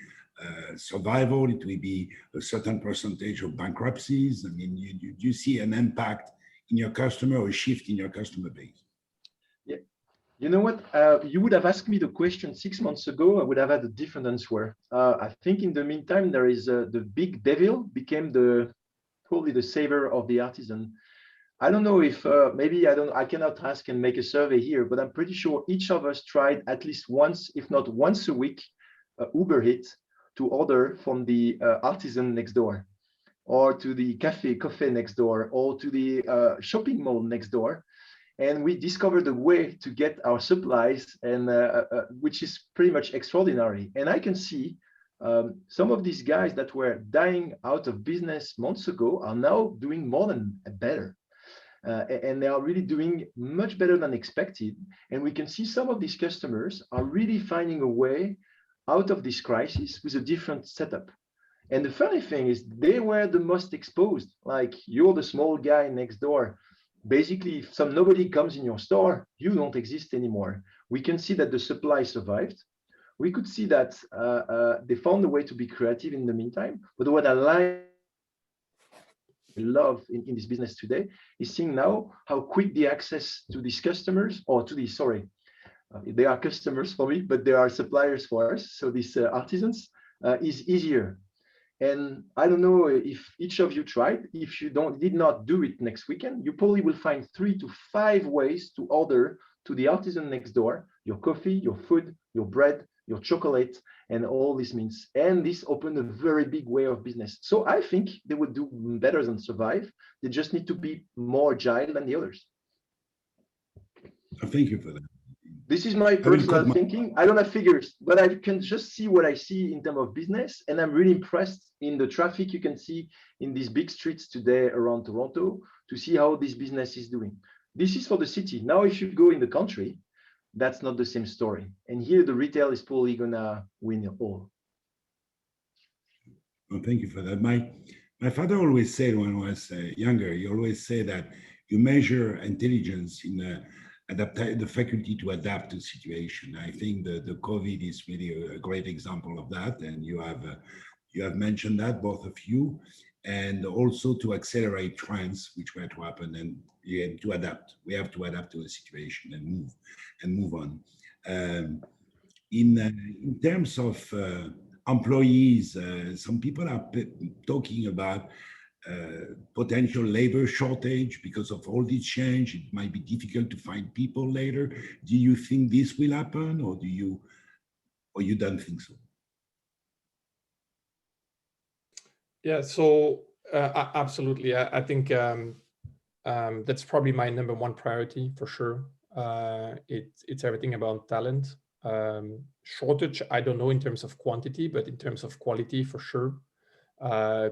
E: survival, it will be a certain percentage of bankruptcies? I mean, do you see an impact in your customer or a shift in your customer base?
F: Yeah. You know what? You would have asked me the question 6 months ago, I would have had a different answer. I think in the meantime, there is the big devil became probably the savior of the artisan. I don't know if maybe I cannot ask and make a survey here, but I'm pretty sure each of us tried at least once, if not once a week, Uber Eats to order from the artisan next door, or to the cafe next door, or to the shopping mall next door. And we discovered a way to get our supplies, and which is pretty much extraordinary. And I can see some of these guys that were dying out of business months ago are now doing more than better. And they are really doing much better than expected. And we can see some of these customers are really finding a way out of this crisis with a different setup. And the funny thing is they were the most exposed. Like, you're the small guy next door. Basically, if nobody comes in your store, you don't exist anymore. We can see that the supply survived. We could see that they found a way to be creative in the meantime. But what I love in this business today is seeing now how quick the access to these customers, or to these, they are customers for me, but they are suppliers for us. So these artisans is easier. And I don't know if each of you tried. If you did not do it next weekend, you probably will find 3 to 5 ways to order to the artisan next door, your coffee, your food, your bread, your chocolate, and all this means. And this opened a very big way of business. So I think they would do better than survive. They just need to be more agile than the others.
E: Thank you for that.
F: This is my personal thinking. I don't have figures, but I can just see what I see in terms of business. And I'm really impressed in the traffic you can see in these big streets today around Toronto to see how this business is doing. This is for the city. Now, if you go in the country, that's not the same story. And here the retail is probably gonna win it all.
E: Well, thank you for that. My father always said when I was younger, he always said that you measure intelligence in the faculty to adapt to situation. I think the COVID is really a great example of that. And you have mentioned that, both of you, and also to accelerate trends which were to happen, and to adapt. We have to adapt to a situation and move on. In terms of employees, some people are talking about potential labor shortage because of all this change. It might be difficult to find people later. Do you think this will happen, or you don't think so?
H: Yeah, so absolutely. I think that's probably my #1 priority for sure. It's everything about talent. Shortage, I don't know in terms of quantity, but in terms of quality for sure.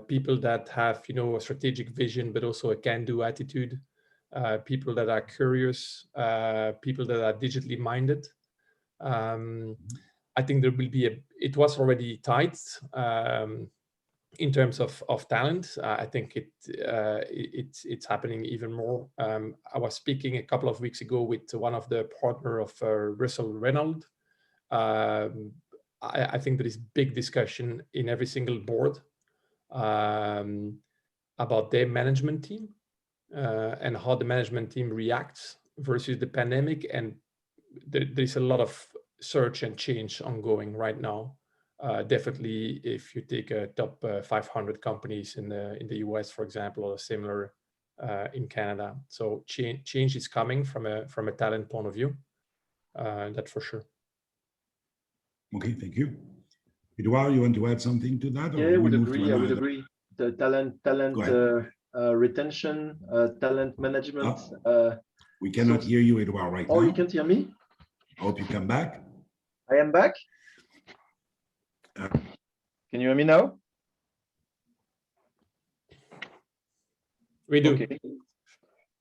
H: People that have, a strategic vision, but also a can-do attitude. People that are curious. People that are digitally minded. I think there will be it was already tight. In terms of talent, I think it's happening even more. I was speaking a couple of weeks ago with one of the partner of Russell Reynolds. I think there is big discussion in every single board about their management team and how the management team reacts versus the pandemic. And there's a lot of search and change ongoing right now. Definitely, if you take a top 500 companies in the US, for example, or similar in Canada, so change is coming from a talent point of view. That's for sure.
E: Okay, thank you. Edouard, you want to add something to that? Or
F: Yeah, I would
E: we move to
F: agree. I would
E: another?
F: agree. The talent retention, talent management.
E: We cannot hear you, Edouard, right now.
F: Oh, you can't hear me?
E: I hope you come back.
F: I am back. Can you hear me now?
H: We do.
F: Okay.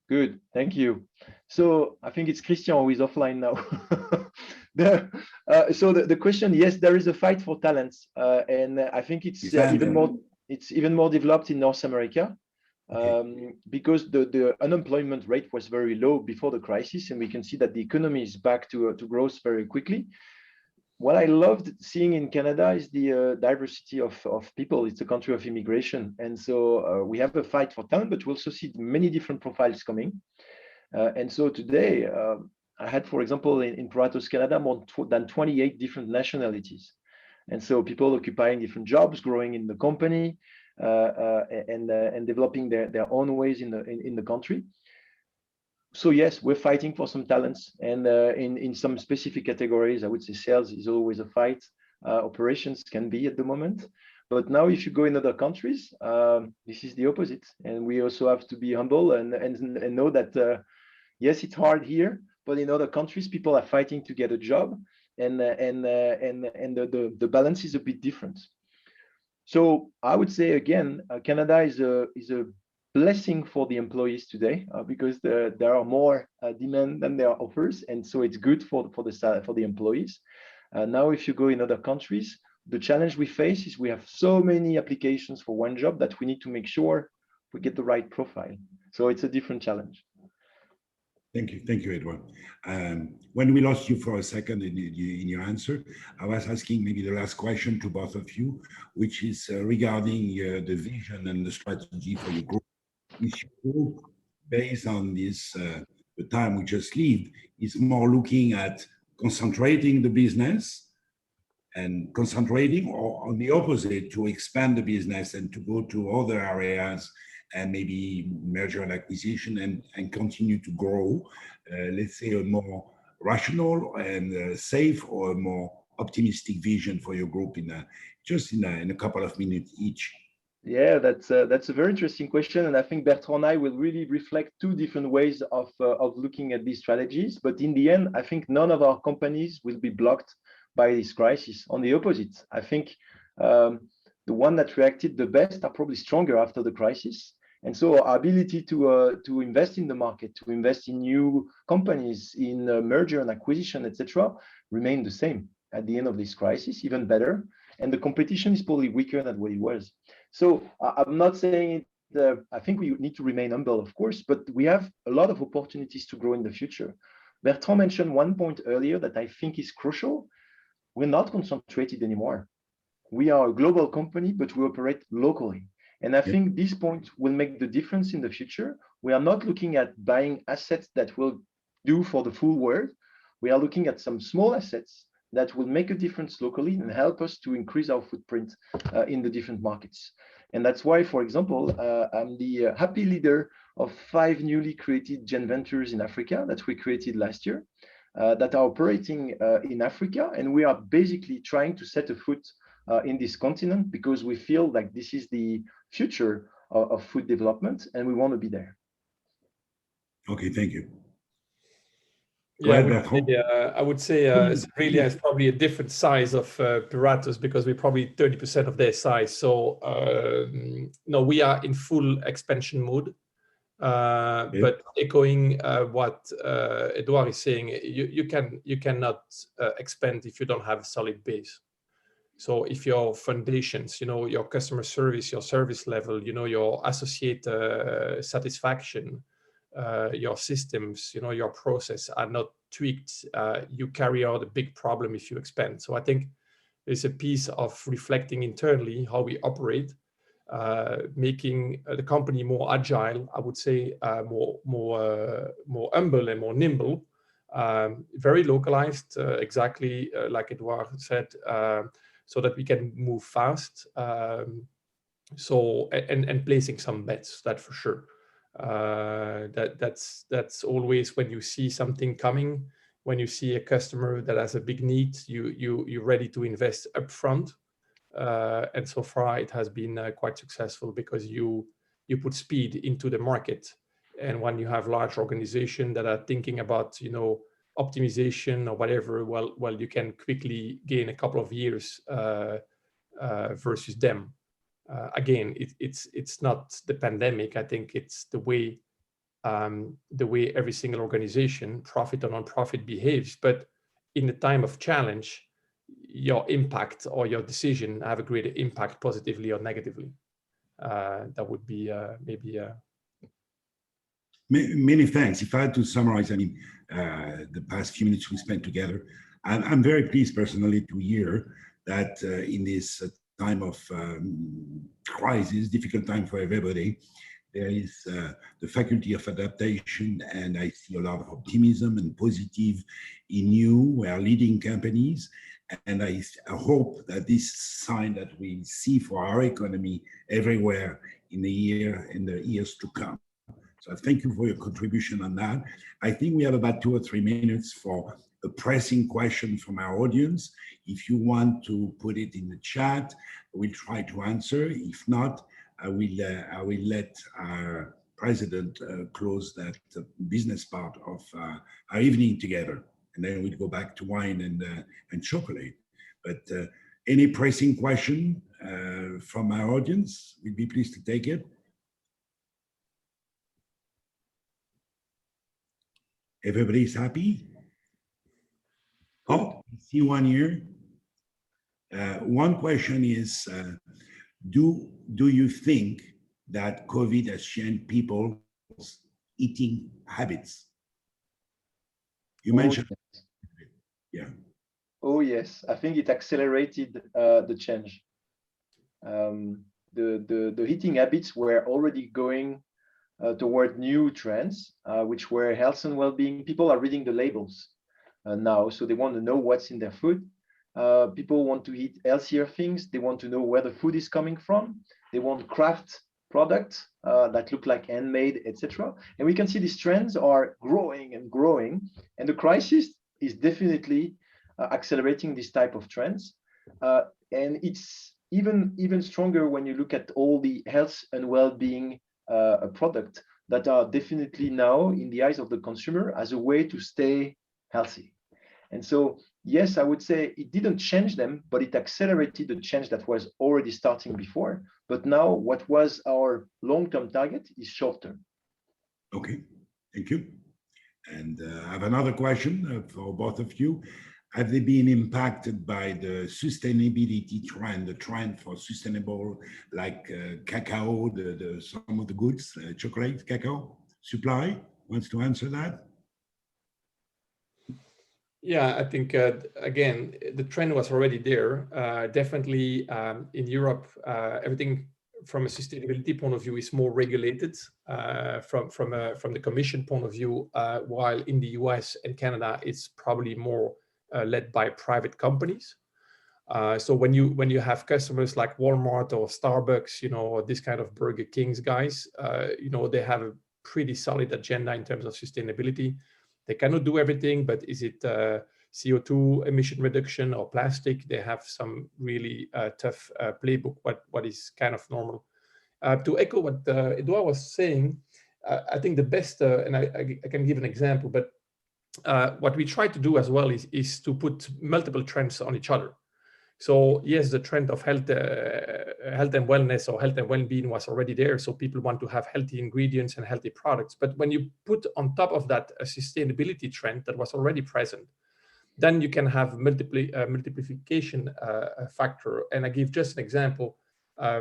F: Good, thank you. So I think it's Christian who is offline now. So the question, yes, there is a fight for talents, and I think it's even more developed in North America, because the unemployment rate was very low before the crisis, and we can see that the economy is back to growth very quickly. What I loved seeing in Canada is the diversity of people. It's a country of immigration. And so we have a fight for talent, but we also see many different profiles coming. And so today, I had, for example, in Pratos, Canada, more than 28 different nationalities. And so people occupying different jobs, growing in the company, and developing their own ways in the country. So yes, we're fighting for some talents, and in some specific categories, I would say sales is always a fight. Operations can be at the moment, but now if you go in other countries, this is the opposite, and we also have to be humble and know that yes, it's hard here, but in other countries, people are fighting to get a job, and the balance is a bit different. So I would say again, Canada is a blessing for the employees today, because there are more demand than there are offers, and so it's good for the employees. Now, if you go in other countries, the challenge we face is we have so many applications for one job that we need to make sure we get the right profile. So it's a different challenge.
E: Thank you, Edouard. When we lost you for a second in your answer, I was asking maybe the last question to both of you, which is regarding the vision and the strategy for your group. Which group, based on this, the time we just lived, is more looking at concentrating the business and concentrating, or on the opposite, to expand the business and to go to other areas and maybe merger and acquisition and continue to grow, let's say a more rational and safe or a more optimistic vision for your group in a couple of minutes each.
F: Yeah, that's a very interesting question, and I think Bertrand and I will really reflect two different ways of looking at these strategies. But in the end, I think none of our companies will be blocked by this crisis. On the opposite, I think the one that reacted the best are probably stronger after the crisis. And so our ability to invest in the market, to invest in new companies, in merger and acquisition, etc., remain the same at the end of this crisis, even better. And the competition is probably weaker than what it was. So I'm not saying I think we need to remain humble, of course, but we have a lot of opportunities to grow in the future. Bertrand mentioned one point earlier that I think is crucial. We're not concentrated anymore. We are a global company, but we operate locally. And I think this point will make the difference in the future. We are not looking at buying assets that will do for the full world. We are looking at some small assets that will make a difference locally and help us to increase our footprint in the different markets. And that's why, for example, I'm the happy leader of 5 newly created joint ventures in Africa that we created last year that are operating in Africa. And we are basically trying to set a foot in this continent because we feel like this is the future of food development and we want to be there.
E: Okay, thank you.
H: Yeah, I would say really it's probably a different size of Piratos because we're probably 30% of their size. So no, we are in full expansion mode. But echoing what Edouard is saying, you cannot expand if you don't have a solid base. So if your foundations, your customer service, your service level, your associate satisfaction, your systems, your process are not tweaked, you carry out a big problem if you expand. So I think there's a piece of reflecting internally how we operate, making the company more agile, I would say, more humble and more nimble, very localized, exactly like Edouard said, so that we can move fast. So and placing some bets, that for sure. That's always when you see something coming, when you see a customer that has a big need, you're ready to invest upfront and so far it has been quite successful because you put speed into the market. And when you have large organizations that are thinking about, optimization or whatever, well, you can quickly gain a couple of years versus them. Again, it's not the pandemic. I think it's the way every single organization, profit or non-profit, behaves. But in the time of challenge, your impact or your decision have a greater impact, positively or negatively. That would be maybe.
E: Many thanks. If I had to summarize, the past few minutes we spent together, I'm very pleased personally to hear that in this time of crisis, difficult time for everybody, there is the faculty of adaptation, and I see a lot of optimism and positive in you. We are leading companies, and I hope that this sign that we see for our economy everywhere in the years to come. So thank you for your contribution on that. I think we have about 2 or 3 minutes for a pressing question from our audience. If you want to put it in the chat, we'll try to answer. If not, I will let our president close that business part of our evening together, and then we'll go back to wine and chocolate. But any pressing question from our audience, we'd be pleased to take it. Everybody's happy? Oh, I see one here. One question is, do you think that COVID has changed people's eating habits? You mentioned.
F: Yes.
E: Yeah.
F: Oh, yes. I think it accelerated the change. The eating habits were already going toward new trends, which were health and well-being. People are reading the labels now, so they want to know what's in their food. People want to eat healthier things. They want to know where the food is coming from. They want craft products that look like handmade, etc. And we can see these trends are growing and growing. And the crisis is definitely accelerating this type of trends. And it's even stronger when you look at all the health and well-being product that are definitely now in the eyes of the consumer as a way to stay healthy. And so, yes, I would say it didn't change them, but it accelerated the change that was already starting before. But now what was our long-term target is short-term.
E: Okay, thank you. And I have another question for both of you. Have they been impacted by the sustainability trend, the trend for sustainable, like cacao, some of the goods, chocolate, cacao supply? Wants to answer that?
H: Yeah, I think, again, the trend was already there. Definitely in Europe, everything from a sustainability point of view is more regulated from the Commission point of view, while in the US and Canada, it's probably more led by private companies. So when you have customers like Walmart or Starbucks, or this kind of Burger King's guys, they have a pretty solid agenda in terms of sustainability. They cannot do everything, but is it CO2 emission reduction or plastic? They have some really tough playbook, what is kind of normal. To echo what Edouard was saying, I think the best, and I can give an example, but what we try to do as well is to put multiple trends on each other. So yes, the trend of health and wellness or health and well-being was already there. So people want to have healthy ingredients and healthy products. But when you put on top of that a sustainability trend that was already present, then you can have multiplication factor. And I give just an example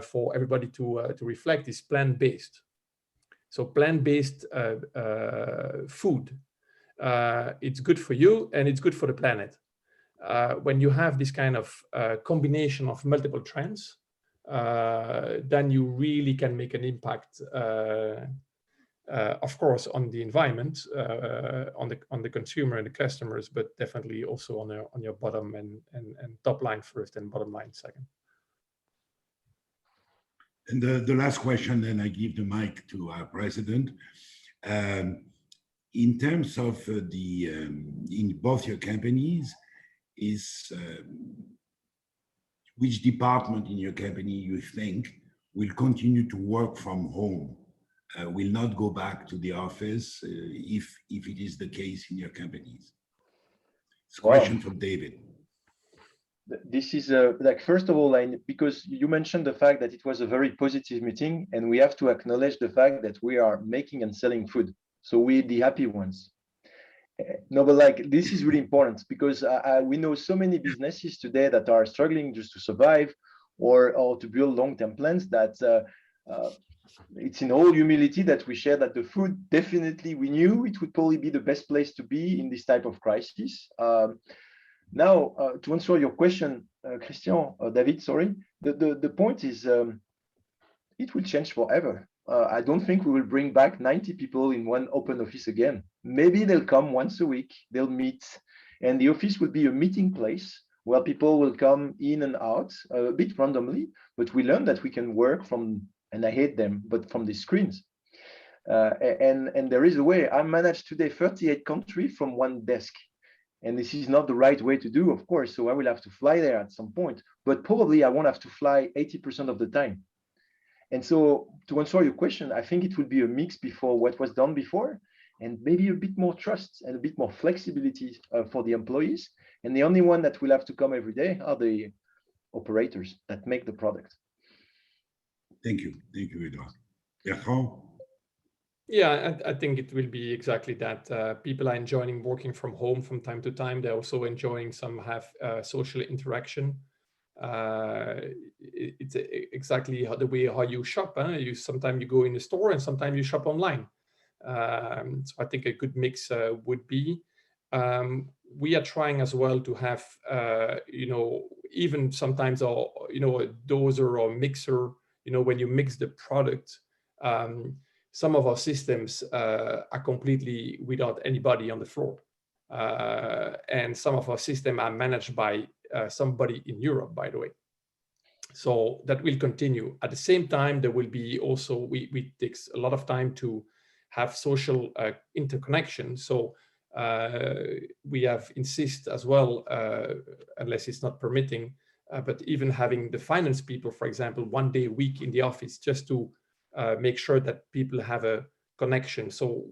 H: for everybody to reflect is plant-based. So plant-based food, it's good for you and it's good for the planet. When you have this kind of combination of multiple trends, then you really can make an impact, of course, on the environment, on the consumer and the customers, but definitely also on your bottom and top line first and bottom line second.
E: And the last question, then I give the mic to our president. In terms of in both your companies, which department in your company you think will continue to work from home, will not go back to the office if it is the case in your companies? It's a question from David.
F: This is like, first of all, because you mentioned the fact that it was a very positive meeting, and we have to acknowledge the fact that we are making and selling food. So we're the happy ones. No, but like, this is really important, because we know so many businesses today that are struggling just to survive or to build long-term plans, that it's in all humility that we share that the food, definitely we knew it would probably be the best place to be in this type of crisis. Now, to answer your question, David, sorry, the point is it will change forever. I don't think we will bring back 90 people in one open office again. Maybe they'll come once a week, they'll meet, and the office will be a meeting place where people will come in and out a bit randomly, but we learn that we can work from, and I hate them, but from the screens. And there is a way. I manage today 38 countries from one desk. And this is not the right way to do, of course. So I will have to fly there at some point, but probably I won't have to fly 80% of the time. And so to answer your question, I think it will be a mix before what was done before, and maybe a bit more trust and a bit more flexibility for the employees. And the only one that will have to come every day are the operators that make the product.
E: Thank you. Thank you, Edouard. Bertrand?
H: Yeah, I think it will be exactly that. People are enjoying working from home from time to time. They're also enjoying some social interaction. It's exactly the way how you shop. Sometimes you go in the store and sometimes you shop online. So I think a good mix would be. We are trying as well to have, even sometimes a doser or mixer. When you mix the product. Some of our systems are completely without anybody on the floor. And some of our systems are managed by somebody in Europe, by the way. So that will continue. At the same time, there will be also, we takes a lot of time to have social interconnection. So we have insist as well, unless it's not permitting, but even having the finance people, for example, 1 day a week in the office, just to make sure that people have a connection. So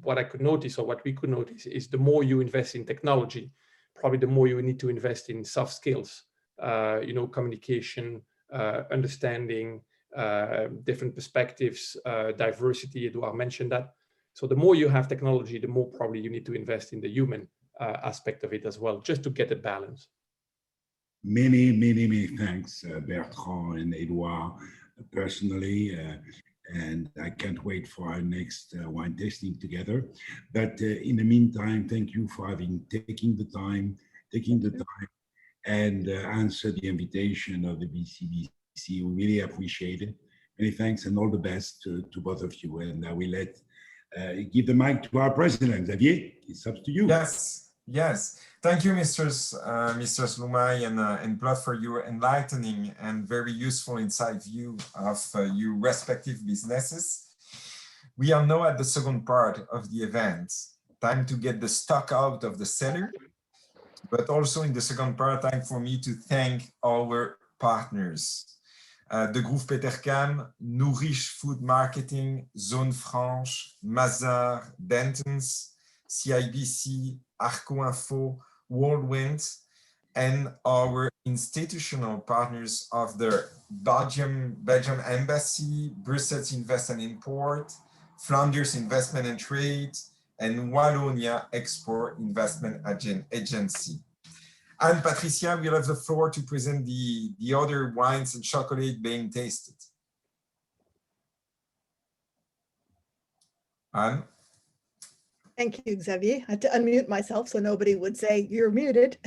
H: what I could notice, or what we could notice, is the more you invest in technology, probably the more you need to invest in soft skills, communication, understanding, different perspectives, diversity. Edouard mentioned that. So the more you have technology, the more probably you need to invest in the human aspect of it as well, just to get a balance.
E: Many, many, many thanks, Bertrand and Edouard, personally, and I can't wait for our next wine tasting together. But in the meantime, thank you for taking the time, and answer the invitation of the BCBC. We really appreciate it. Many thanks and all the best to both of you. And I will give the mic to our president, Xavier. It's up to you.
A: Yes. Thank you, Mr. Sloumay and Plot, for your enlightening and very useful inside view of your respective businesses. We are now at the second part of the event. Time to get the stock out of the cellar, but also in the second part, time for me to thank our partners. The Groupe Petercam, Nourish Food Marketing, Zone Franche, Mazar, Dentons, CIBC, Arco Info, Whirlwind, and our institutional partners of the Belgium Embassy, Brussels Invest and Import, Flanders Investment and Trade, and Wallonia Export Investment Agency. And Patricia will have the floor to present the other wines and chocolate being tasted. Anne?
B: Thank you, Xavier. I had to unmute myself so nobody would say you're muted.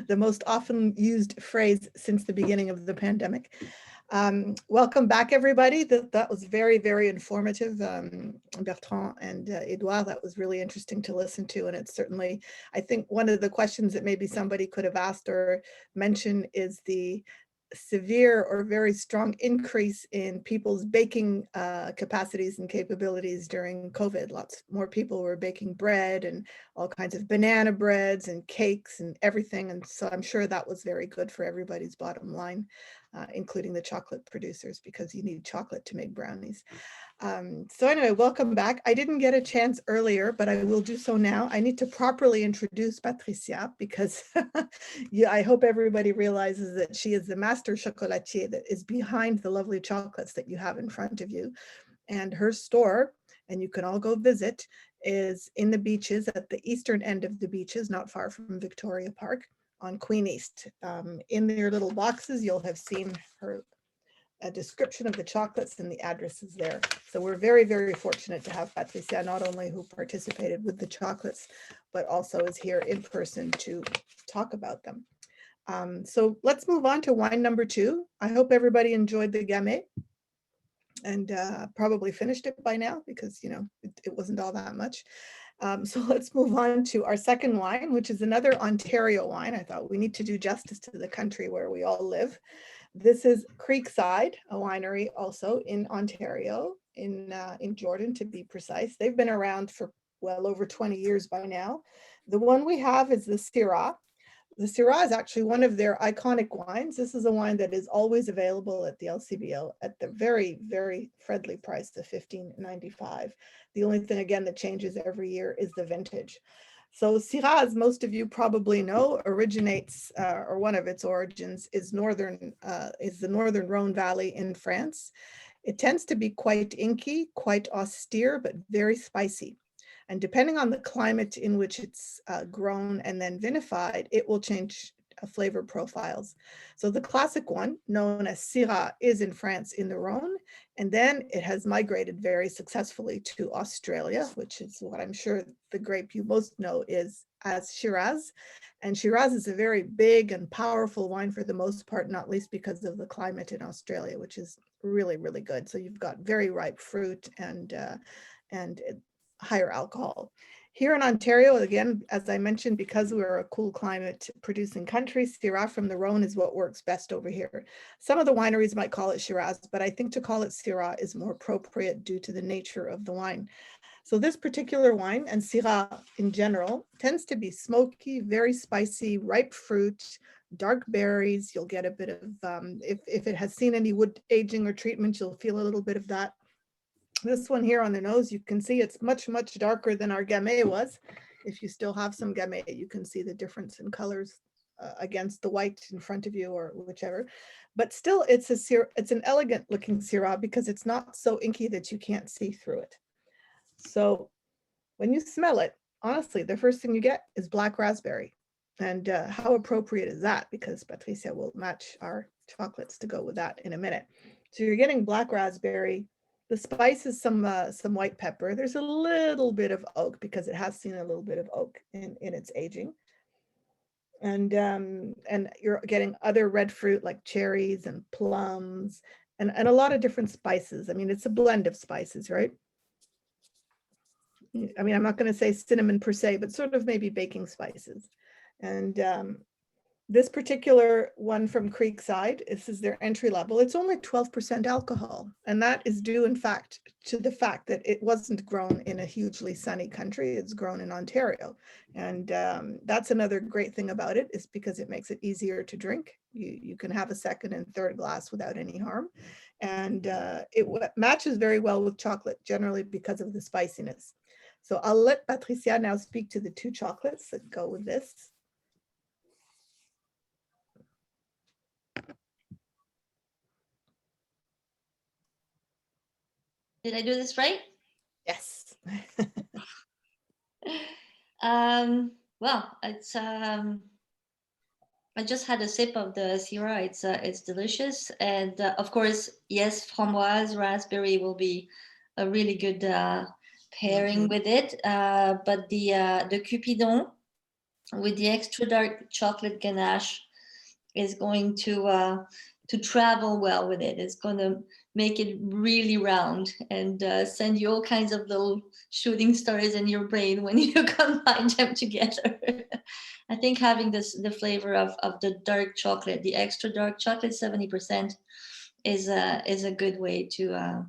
B: The most often used phrase since the beginning of the pandemic. Welcome back, everybody. That was very, very informative, Bertrand and Edouard. That was really interesting to listen to. And it's certainly, I think one of the questions that maybe somebody could have asked or mentioned is the severe or very strong increase in people's baking capacities and capabilities during COVID. Lots more people were baking bread and all kinds of banana breads and cakes and everything. And so I'm sure that was very good for everybody's bottom line, including the chocolate producers, because you need chocolate to make brownies. So anyway, welcome back. I didn't get a chance earlier, but I will do so now. I need to properly introduce Patricia because yeah, I hope everybody realizes that she is the master chocolatier that is behind the lovely chocolates that you have in front of you. And her store, and you can all go visit, is in the beaches at the eastern end of the beaches, not far from Victoria Park on Queen East. In their little boxes, you'll have seen a description of the chocolates and the addresses there. So we're very, very fortunate to have Patricia, not only who participated with the chocolates, but also is here in person to talk about them. So let's move on to wine number 2. I hope everybody enjoyed the Gamay and probably finished it by now because, you know, it wasn't all that much. So let's move on to our second wine, which is another Ontario wine. I thought we need to do justice to the country where we all live. This is Creekside, a winery also in Ontario, in Jordan to be precise. They've been around for well over 20 years by now. The one we have is the Syrah. The Syrah is actually one of their iconic wines. This is a wine that is always available at the LCBO at the very, very friendly price of $15.95. The only thing, again, that changes every year is the vintage. So Syrah, as most of you probably know, originates, or one of its origins is the northern Rhone Valley in France. It tends to be quite inky, quite austere, but very spicy. And depending on the climate in which it's grown and then vinified, it will change flavor profiles. So the classic one, known as Syrah, is in France in the Rhone, and then it has migrated very successfully to Australia, which is what I'm sure the grape you most know is as Shiraz. And Shiraz is a very big and powerful wine for the most part, not least because of the climate in Australia, which is really, really good. So you've got very ripe fruit and higher alcohol. Here in Ontario, again, as I mentioned, because we're a cool climate producing country, Syrah from the Rhone is what works best over here. Some of the wineries might call it Shiraz, but I think to call it Syrah is more appropriate due to the nature of the wine. So this particular wine, and Syrah in general, tends to be smoky, very spicy, ripe fruit, dark berries. You'll get a bit of, if it has seen any wood aging or treatment, you'll feel a little bit of that. This one here on the nose, you can see it's much, much darker than our Gamay was. If you still have some Gamay, you can see the difference in colors against the white in front of you or whichever. But still, it's an elegant looking Syrah because it's not so inky that you can't see through it. So when you smell it, honestly, the first thing you get is black raspberry. And how appropriate is that? Because Patricia will match our chocolates to go with that in a minute. So you're getting black raspberry. The spice is some white pepper. There's a little bit of oak because it has seen a little bit of oak in its aging. And you're getting other red fruit like cherries and plums and a lot of different spices. I mean, it's a blend of spices, right? I mean, I'm not going to say cinnamon per se, but sort of maybe baking spices. And this particular one from Creekside, this is their entry level. It's only 12% alcohol. And that is due, in fact, to the fact that it wasn't grown in a hugely sunny country. It's grown in Ontario. And that's another great thing about it, is because it makes it easier to drink. You can have a second and third glass without any harm. And it matches very well with chocolate, generally because of the spiciness. So I'll let Patricia now speak to the two chocolates that go with this.
C: Did I do this right?
B: Yes.
C: Well, it's I just had a sip of the Syrah. It's delicious, and of course, yes, framboise, raspberry will be a really good pairing with it. But the Cupidon with the extra dark chocolate ganache is going to travel well with it. It's going to make it really round and send you all kinds of little shooting stars in your brain when you combine them together. I think having the flavor of the dark chocolate, the extra dark chocolate, 70%, is a good way to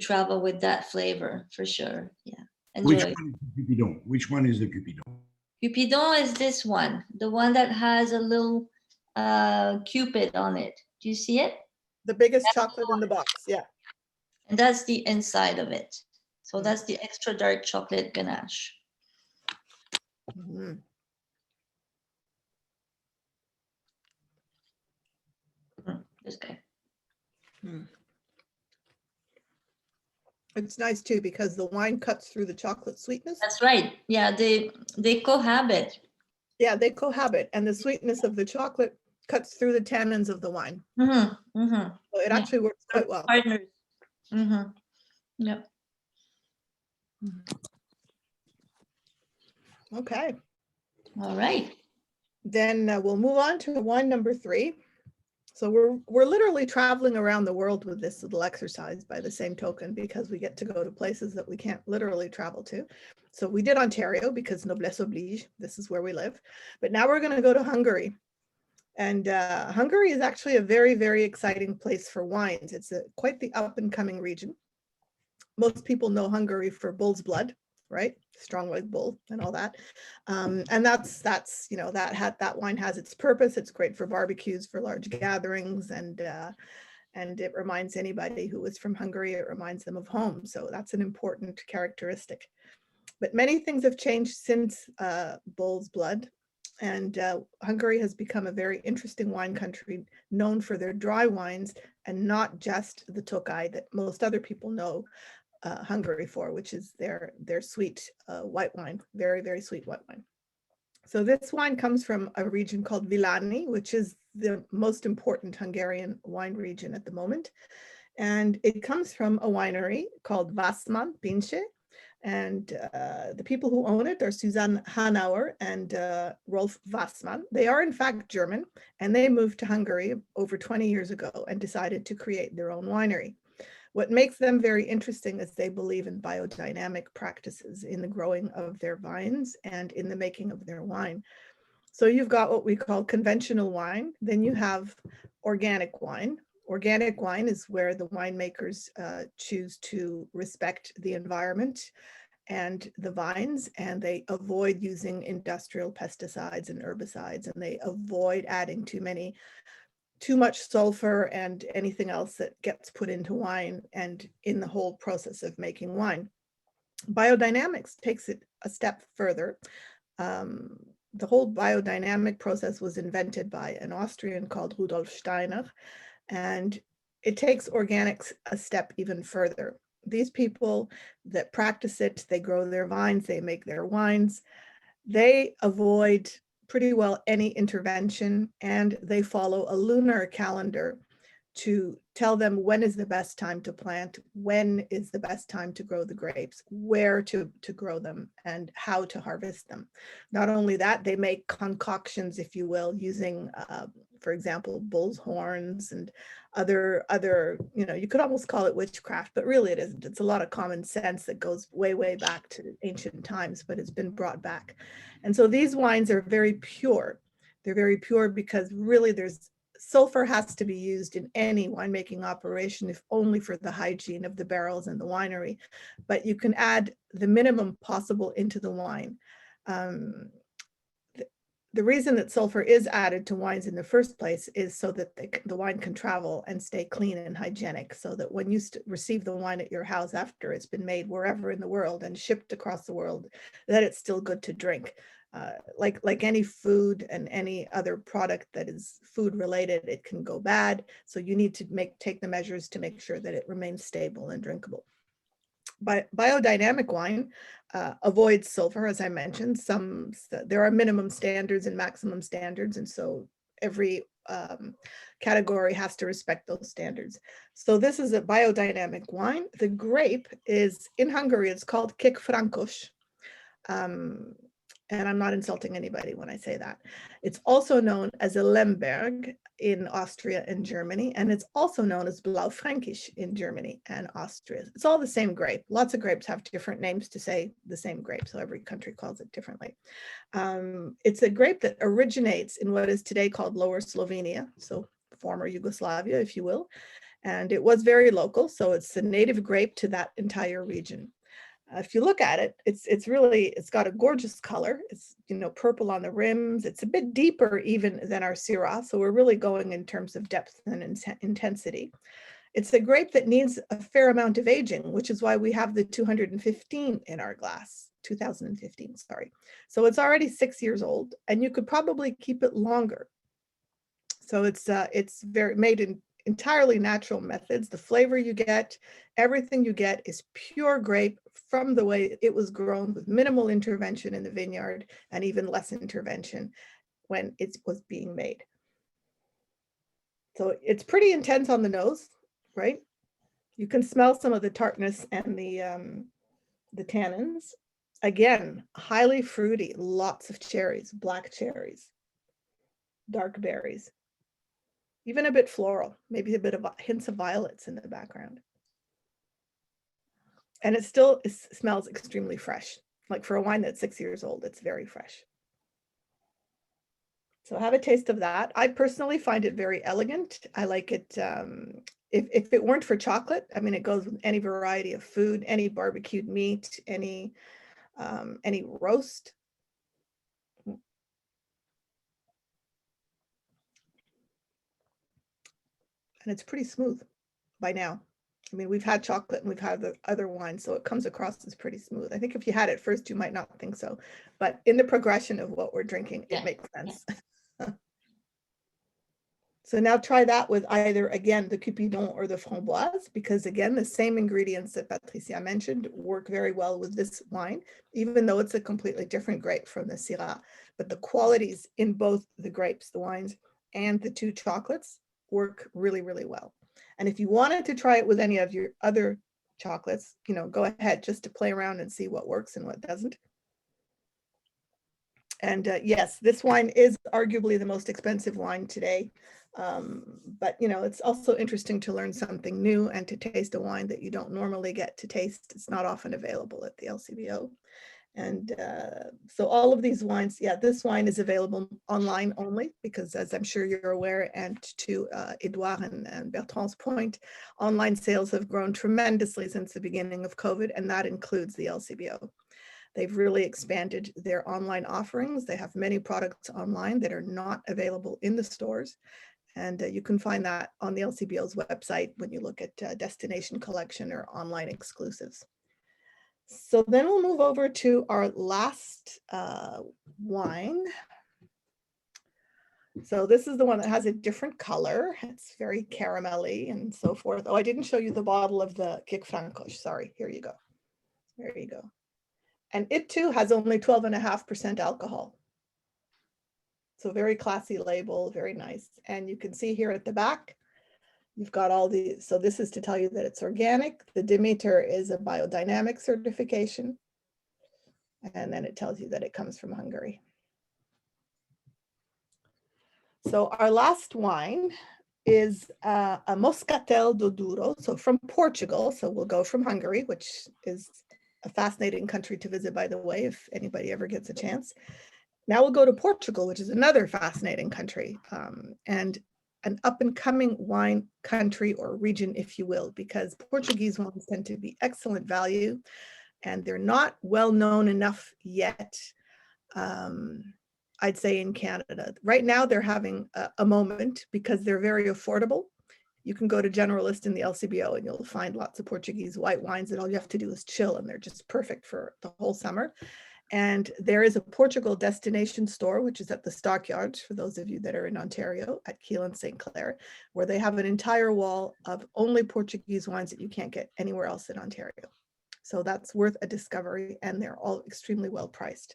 C: travel with that flavor for sure. Yeah, enjoy.
E: Which one is the Cupidon? Which one is the Cupidon?
C: Cupidon is this one, the one that has a little Cupid on it. Do you see it?
B: The biggest chocolate in the box, yeah.
C: And that's the inside of it. So that's the extra dark chocolate ganache.
B: Mm-hmm.
C: This guy.
B: It's nice too because the wine cuts through the chocolate sweetness.
C: That's right. Yeah, they cohabit.
B: Yeah, they cohabit, and the sweetness of the chocolate cuts through the tannins of the wine.
C: Mm-hmm. Mm-hmm.
B: So it actually works quite well.
C: Partners. Mm-hmm. Yep.
B: Okay.
C: All right.
B: Then we'll move on to wine number 3. So we're literally traveling around the world with this little exercise by the same token, because we get to go to places that we can't literally travel to. So we did Ontario because noblesse oblige. This is where we live. But now we're going to go to Hungary. And Hungary is actually a very, very exciting place for wines. It's quite the up and coming region. Most people know Hungary for bull's blood, right? Strong white bull and all that. And that's you know, that wine has its purpose. It's great for barbecues, for large gatherings, and it reminds anybody who is from Hungary, it reminds them of home. So that's an important characteristic. But many things have changed since bull's blood. And Hungary has become a very interesting wine country, known for their dry wines and not just the Tokaj that most other people know Hungary for, which is their sweet white wine, very, very sweet white wine. So this wine comes from a region called Villani, which is the most important Hungarian wine region at the moment. And it comes from a winery called Wassmann Pince. And the people who own it are Susanne Hanauer and Rolf Wassmann. They are in fact German, and they moved to Hungary over 20 years ago and decided to create their own winery. What makes them very interesting is they believe in biodynamic practices in the growing of their vines and in the making of their wine. So you've got what we call conventional wine, then you have organic wine. Organic wine is where the winemakers choose to respect the environment and the vines, and they avoid using industrial pesticides and herbicides, and they avoid adding too much sulfur and anything else that gets put into wine and in the whole process of making wine. Biodynamics takes it a step further. The whole biodynamic process was invented by an Austrian called Rudolf Steiner, and it takes organics a step even further. These people that practice it, they grow their vines, they make their wines, they avoid pretty well any intervention, and they follow a lunar calendar to tell them when is the best time to plant, when is the best time to grow the grapes, where to grow them, and how to harvest them. Not only that, they make concoctions, if you will, using, for example, bull's horns and other, you know, you could almost call it witchcraft, but really it isn't. It's a lot of common sense that goes way, way back to ancient times, but it's been brought back. And so these wines are very pure. They're very pure because really sulfur has to be used in any winemaking operation, if only for the hygiene of the barrels and the winery, but you can add the minimum possible into the wine. The reason that sulfur is added to wines in the first place is so that the wine can travel and stay clean and hygienic, so that when you receive the wine at your house after it's been made wherever in the world and shipped across the world, that it's still good to drink. Like any food and any other product that is food related, it can go bad. So you need to take the measures to make sure that it remains stable and drinkable. But biodynamic wine avoids sulfur, as I mentioned. There are minimum standards and maximum standards, and so every category has to respect those standards. So this is a biodynamic wine. The grape is, in Hungary, it's called Kék Frankos. And I'm not insulting anybody when I say that. It's also known as a Lemberg in Austria and Germany, and it's also known as Blaufränkisch in Germany and Austria. It's all the same grape. Lots of grapes have different names to say the same grape, so every country calls it differently. It's a grape that originates in what is today called Lower Slovenia, so former Yugoslavia, if you will. And it was very local, so it's the native grape to that entire region. If you look at it, it's got a gorgeous color. It's, you know, purple on the rims. It's a bit deeper even than our Syrah. So we're really going in terms of depth and intensity. It's a grape that needs a fair amount of aging, which is why we have the 215 in our glass, 2015, sorry. So it's already 6 years old, and you could probably keep it longer. So it's very made in entirely natural methods. The flavor you get, everything you get is pure grape from the way it was grown, with minimal intervention in the vineyard and even less intervention when it was being made. So it's pretty intense on the nose, right? You can smell some of the tartness and the tannins. Again, highly fruity, lots of cherries, black cherries, dark berries. Even a bit floral, maybe a bit of hints of violets in the background. And it still smells extremely fresh. Like for a wine that's 6 years old, it's very fresh. So have a taste of that. I personally find it very elegant. I like it. If it weren't for chocolate, I mean, it goes with any variety of food, any barbecued meat, any roast. And it's pretty smooth by now. I mean, we've had chocolate and we've had the other wine, so it comes across as pretty smooth. I think if you had it first, you might not think so. But in the progression of what we're drinking, it makes sense. So now try that with either, again, the Cupidon or the Framboise, because again, the same ingredients that Patricia mentioned work very well with this wine, even though it's a completely different grape from the Syrah. But the qualities in both the grapes, the wines, and the two chocolates work really, really well. And if you wanted to try it with any of your other chocolates, you know, go ahead just to play around and see what works and what doesn't. And yes, this wine is arguably the most expensive wine today. But, you know, it's also interesting to learn something new and to taste a wine that you don't normally get to taste. It's not often available at the LCBO. And so all of these wines, yeah, this wine is available online only because, as I'm sure you're aware, and to Edouard and Bertrand's point, online sales have grown tremendously since the beginning of COVID, and that includes the LCBO. They've really expanded their online offerings. They have many products online that are not available in the stores. And you can find that on the LCBO's website when you look at destination collection or online exclusives. So then we'll move over to our last wine. So this is the one that has a different color. It's very caramelly and so forth. Oh, I didn't show you the bottle of the Kik-Frankosch. Sorry, here you go. There you go. And it too has only 12.5% alcohol. So very classy label, very nice. And you can see here at the back, you've got all the, so this is to tell you that it's organic. The Demeter is a biodynamic certification. And then it tells you that it comes from Hungary. So our last wine is a Moscatel do Douro, so from Portugal. So we'll go from Hungary, which is a fascinating country to visit, by the way, if anybody ever gets a chance. Now we'll go to Portugal, which is another fascinating country, and an up-and-coming wine country or region, if you will, because Portuguese wines tend to be excellent value, and they're not well known enough yet, I'd say, in Canada. Right now, they're having a moment because they're very affordable. You can go to Generalist in the LCBO and you'll find lots of Portuguese white wines, and all you have to do is chill, and they're just perfect for the whole summer. And there is a Portugal destination store, which is at the Stockyards, for those of you that are in Ontario, at Keele and St. Clair, where they have an entire wall of only Portuguese wines that you can't get anywhere else in Ontario. So that's worth a discovery, and they're all extremely well priced.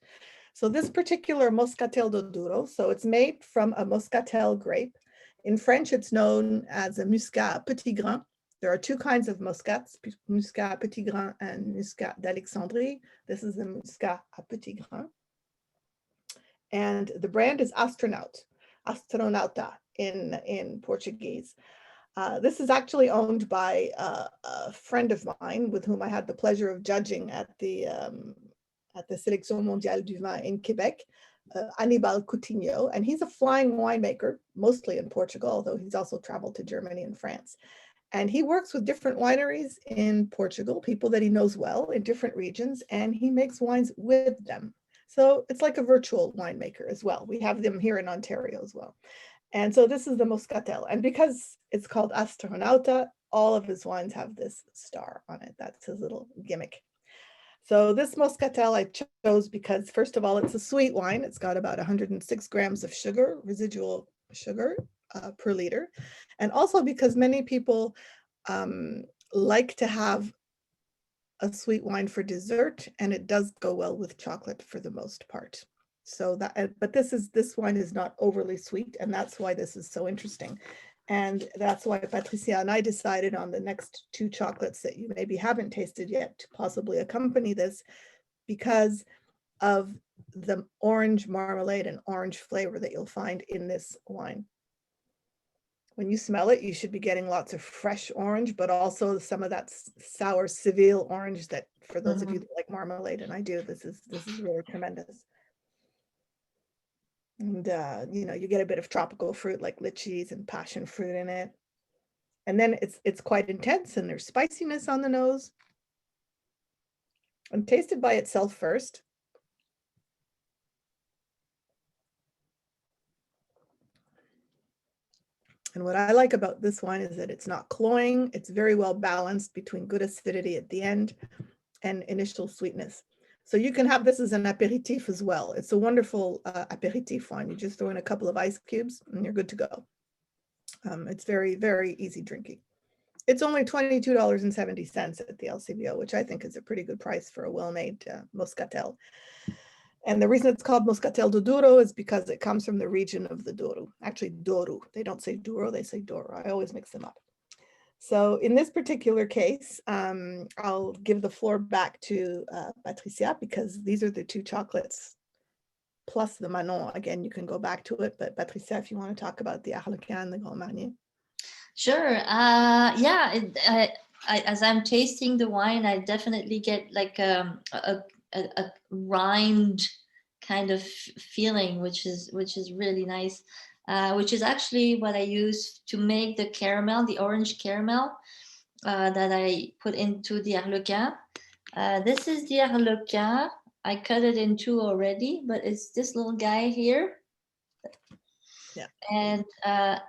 B: So this particular Moscatel do Douro, so it's made from a Moscatel grape. In French, it's known as a Muscat Petit Grain. There are two kinds of Muscats, Muscat Petit Grain and Muscat d'Alexandrie. This is the Muscat à Petit Grain. And the brand is Astronauta in Portuguese. This is actually owned by a friend of mine with whom I had the pleasure of judging at the Sélection Mondiale du Vin in Quebec, Anibal Coutinho, and he's a flying winemaker, mostly in Portugal, although he's also traveled to Germany and France. And he works with different wineries in Portugal, people that he knows well in different regions, and he makes wines with them. So it's like a virtual winemaker as well. We have them here in Ontario as well. And so this is the Moscatel. And because it's called Astronauta, all of his wines have this star on it. That's his little gimmick. So this Moscatel I chose because, first of all, it's a sweet wine. It's got about 106 grams of sugar, residual sugar per liter. And also because many people like to have a sweet wine for dessert, and it does go well with chocolate for the most part. So that, but this wine is not overly sweet, and that's why this is so interesting. And that's why Patricia and I decided on the next two chocolates that you maybe haven't tasted yet to possibly accompany this, because of the orange marmalade and orange flavor that you'll find in this wine. When you smell it, you should be getting lots of fresh orange, but also some of that sour Seville orange that, for those of you that like marmalade, and I do, this is really tremendous. And you know, you get a bit of tropical fruit like lychees and passion fruit in it. And then it's quite intense, and there's spiciness on the nose. And taste it by itself first. And what I like about this wine is that it's not cloying. It's very well balanced between good acidity at the end and initial sweetness. So you can have this as an aperitif as well. It's a wonderful aperitif wine. You just throw in a couple of ice cubes and you're good to go. It's very, very easy drinking. It's only $22.70 at the LCBO, which I think is a pretty good price for a well-made Moscatel. And the reason it's called Moscatel do Douro is because it comes from the region of the Douro. Actually, Douro. They don't say Douro, they say Douro. I always mix them up. So in this particular case, I'll give the floor back to Patricia, because these are the two chocolates plus the Manon. Again, you can go back to it, but Patricia, if you want to talk about the Harlequin and the Grand Marnier.
C: Sure. Yeah, as I'm tasting the wine, I definitely get like a rind kind of feeling, which is really nice. Which is actually what I use to make the caramel, the orange caramel that I put into the Harlequin. This is the Harlequin. I cut it in two already, but it's this little guy here.
B: Yeah.
C: And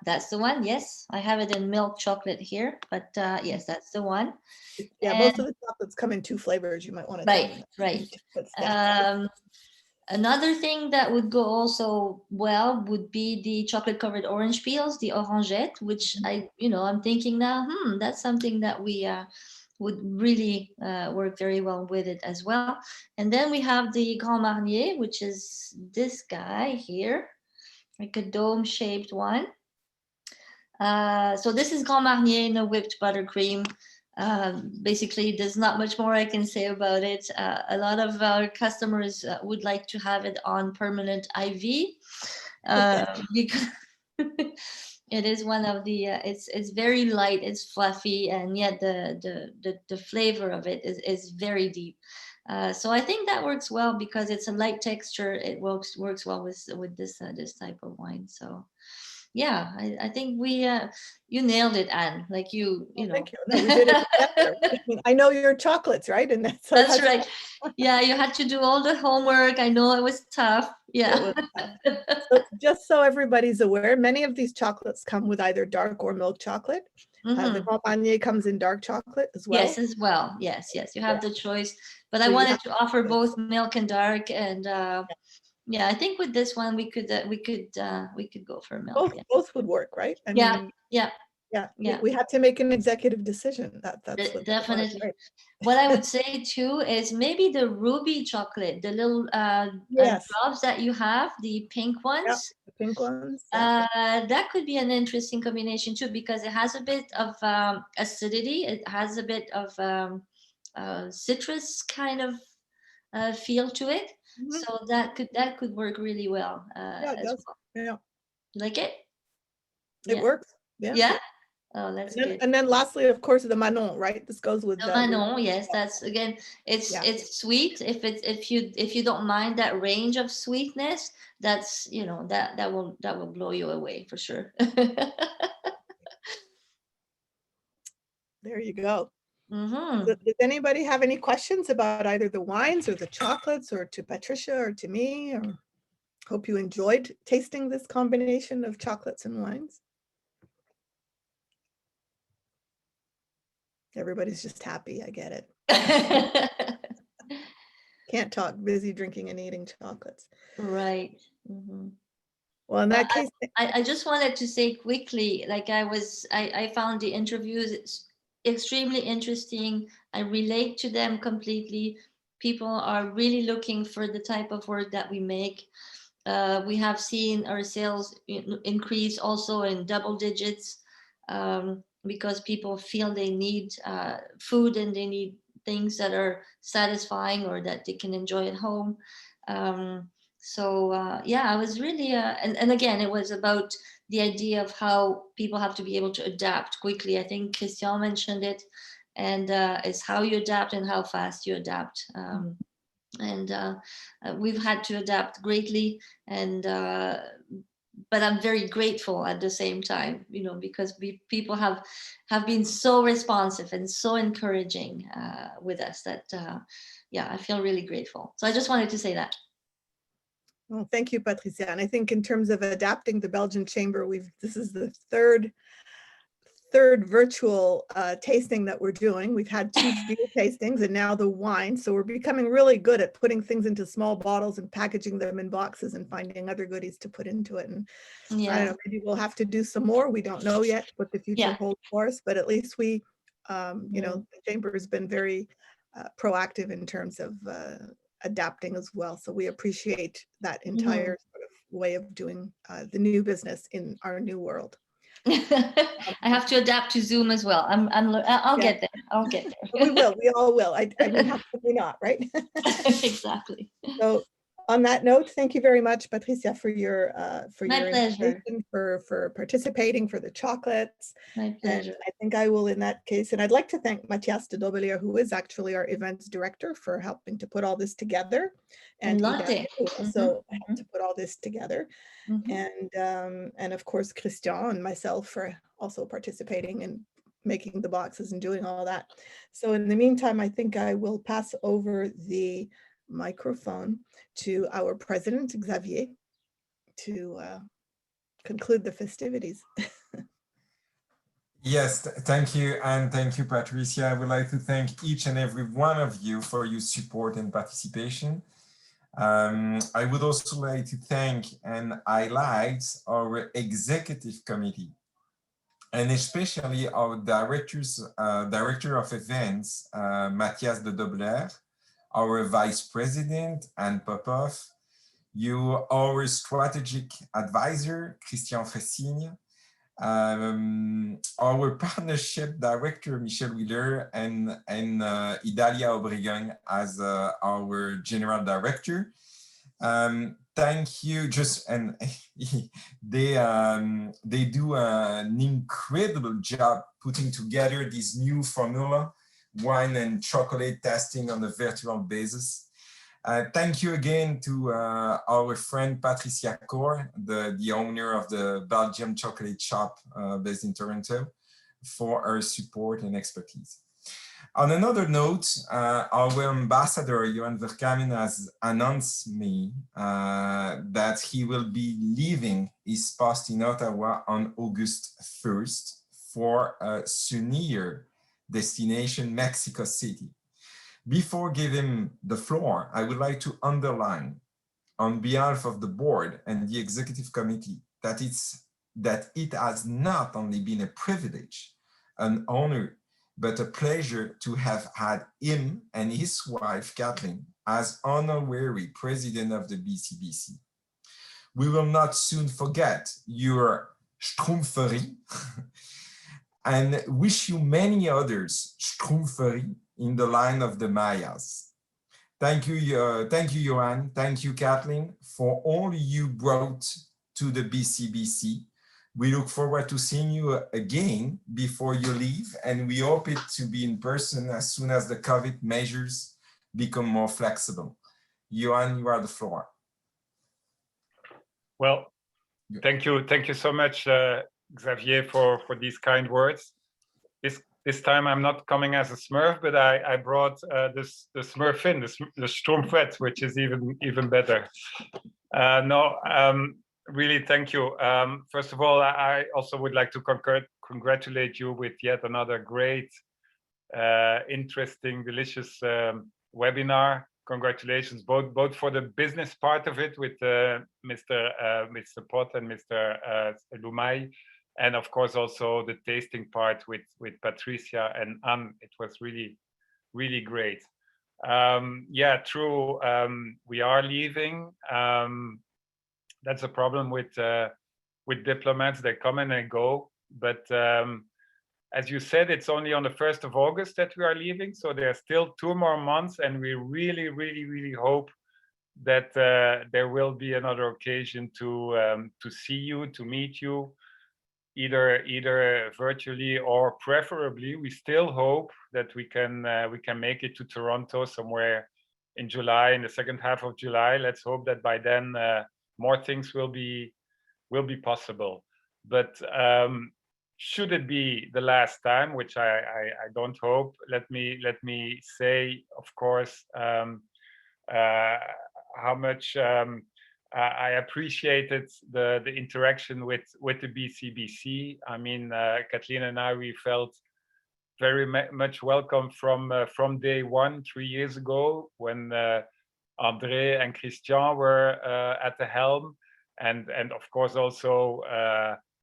C: that's the one. Yes, I have it in milk chocolate here, but yes, that's the one.
B: Yeah, most of the chocolates come in two flavors. You might want to
C: right. Another thing that would go also well would be the chocolate covered orange peels, the orangette, which I'm thinking now, that's something that we would really work very well with it as well. And then we have the Grand Marnier, which is this guy here, like a dome shaped one. So this is Grand Marnier in a whipped buttercream. Basically, there's not much more I can say about it. A lot of our customers would like to have it on permanent IV because it is one of the. It's very light, it's fluffy, and yet the flavor of it is very deep. So I think that works well because it's a light texture. It works well with this type of wine. So. Yeah, I think you nailed it, Anne. Like you know.
B: Thank you. No, we did it together. I mean, I know your chocolates, right? And
C: that's right. Yeah, you had to do all the homework. I know it was tough. Yeah.
B: So just so everybody's aware, many of these chocolates come with either dark or milk chocolate. The Grand Marnier comes in dark chocolate as well.
C: Yes, as well. Yes. You have the choice. But I wanted to offer both milk and dark, and yeah, I think with this one we could go for milk.
B: Both would work, right? I
C: mean, yeah.
B: We had to make an executive decision. That's what
C: definitely. What I would say too is maybe the ruby chocolate, the little drops that you have, the pink ones.
B: Yeah, the pink ones.
C: That could be an interesting combination too, because it has a bit of acidity. It has a bit of citrus kind of feel to it. So that could work really well.
B: Yeah, it
C: as
B: does.
C: well.
B: Yeah,
C: You like it?
B: it
C: Yeah.
B: works. Yeah.
C: Yeah. Oh, that's
B: And then,
C: good.
B: and then lastly, of course, the Manon, right? This goes with
C: The Manon, yes, that's again,
B: Yeah.
C: it's sweet. If you don't mind that range of sweetness, that's that will blow you away for sure.
B: There you go.
C: Mm-hmm.
B: Does anybody have any questions about either the wines or the chocolates, or to Patricia or to me? Or hope you enjoyed tasting this combination of chocolates and wines. Everybody's just happy. I get it. Can't talk, busy drinking and eating chocolates.
C: Right. Mm-hmm.
B: Well, in that case,
C: I just wanted to say quickly, like I found the interviews extremely interesting. I relate to them completely. People are really looking for the type of work that we make. We have seen our sales increase also in double digits, because people feel they need food and they need things that are satisfying or that they can enjoy at home. So yeah, I was really, and again, it was about the idea of how people have to be able to adapt quickly. I think Christian mentioned it, and it's how you adapt and how fast you adapt. And we've had to adapt greatly, and but I'm very grateful at the same time, because people have been so responsive and so encouraging with us that yeah, I feel really grateful. So I just wanted to say that.
B: well, thank you, Patricia. And I think in terms of adapting the Belgian Chamber, this is the third virtual tasting that we're doing. We've had 2 beer tastings and now the wine. So we're becoming really good at putting things into small bottles and packaging them in boxes and finding other goodies to put into it. And
C: Yeah.
B: I don't know, maybe we'll have to do some more. We don't know yet what the future holds for us, but at least we, the Chamber has been very proactive in terms of adapting as well. So we appreciate that entire sort of way of doing the new business in our new world.
C: I have to adapt to Zoom as well. I'll get there. I'll get there.
B: We will. We all will. I mean, how could we not, right?
C: Exactly.
B: So, on that note, thank you very much, Patricia, for your
C: pleasure.
B: invitation, for participating, for the chocolates.
C: My pleasure.
B: And I think I will, in that case, and I'd like to thank Matthias de Dobelier, who is actually our events director, for helping to put all this together. And
C: Lotte.
B: Also helped to put all this together. And of course, Christian and myself for also participating in making the boxes and doing all that. So in the meantime, I think I will pass over the microphone to our president, Xavier, to conclude the festivities.
A: Yes, thank you. And thank you, Patricia. I would like to thank each and every one of you for your support and participation. I would also like to thank and highlight our executive committee, and especially our director of events, Matthias de Dobler, our vice president, Anne Popov, our strategic advisor, Christian Fressigne, our partnership director, Michel Wheeler, and Idalia Obregon as our general director. Thank you. They do an incredible job putting together this new formula, wine and chocolate testing on a virtual basis. Thank you again to our friend Patricia Core, the owner of the Belgian Chocolate Shop based in Toronto, for her support and expertise. On another note, our ambassador, Johan Verkamen, has announced me that he will be leaving his post in Ottawa on August 1st for a sunnier destination, Mexico City. Before giving the floor, I would like to underline on behalf of the board and the executive committee that it has not only been a privilege, an honor, but a pleasure to have had him and his wife, Kathleen, as honorary president of the BCBC. We will not soon forget your Schtroumpferie and wish you many others Schtroumpferie in the line of the Mayas. Thank you, Johan. Thank you, Kathleen, for all you brought to the BCBC. We look forward to seeing you again before you leave, and we hope it to be in person as soon as the COVID measures become more flexible. Johan, you are the floor.
I: Well, thank you so much, Xavier, for these kind words. This time I'm not coming as a Smurf, but I brought the Smurfin, the Sturmfett, which is even better. Really, thank you. First of all, I also would like to congratulate you with yet another great, interesting, delicious webinar. Congratulations, both for the business part of it with Mr. Pot and Mr. Lumay, and of course also the tasting part with Patricia and Anne. It was really, really great. Yeah, true. We are leaving. That's a problem with diplomats. They come and they go. But as you said, it's only on the 1st of August that we are leaving. So there are still 2 more months, and we really, really, really hope that there will be another occasion to see you, to meet you, either virtually or preferably. We still hope that we can make it to Toronto somewhere in July, in the second half of July. Let's hope that by then more things will be possible. But should it be the last time, which I don't hope, let me say, of course, how much I appreciated the interaction with the BCBC. I mean, Kathleen and I, we felt very much welcome from day one, 3 years ago, when André and Christian were at the helm, and of course also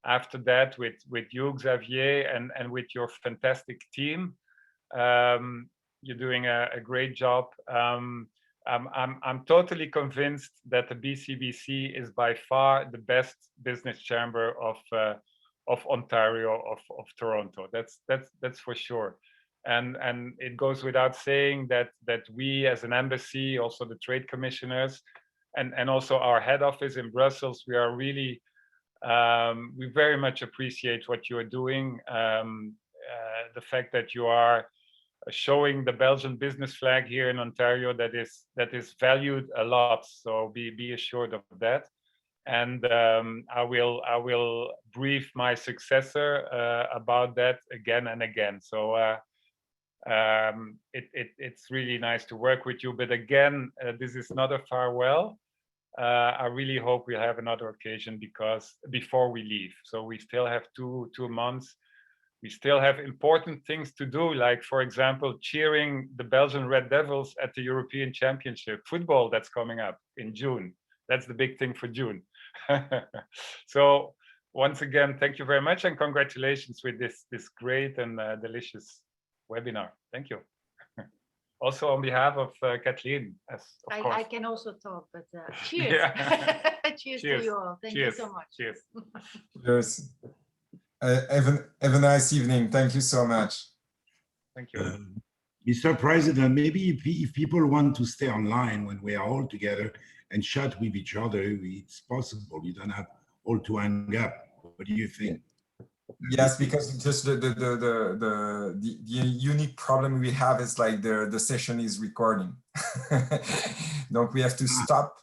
I: after that with you, Xavier, and with your fantastic team. You're doing a great job. I'm totally convinced that the BCBC is by far the best business chamber of Ontario, of Toronto. That's for sure. And it goes without saying that we as an embassy, also the trade commissioners, and also our head office in Brussels, we are really, we very much appreciate what you are doing. The fact that you are showing the Belgian business flag here in Ontario, that is valued a lot. So be assured of that. And I will brief my successor about that again and again. So it's really nice to work with you. But again, this is not a farewell. I really hope we'll have another occasion before we leave. So we still have two months. We still have important things to do, like, for example, cheering the Belgian Red Devils at the European Championship football that's coming up in June. That's the big thing for June. So once again, thank you very much, and congratulations with this great and delicious webinar. Thank you. Also on behalf of Kathleen, of course.
J: I can also talk, but cheers.
I: Yeah.
J: Cheers to you all. Thank you so much.
A: Cheers. Cheers. Have a nice evening. Thank you so much.
I: Thank you.
E: Mr. President, maybe if people want to stay online when we are all together and chat with each other, it's possible. You don't have all to hang up. What do you think?
A: Yes, because just the unique problem we have is like the session is recording. Donc we have to stop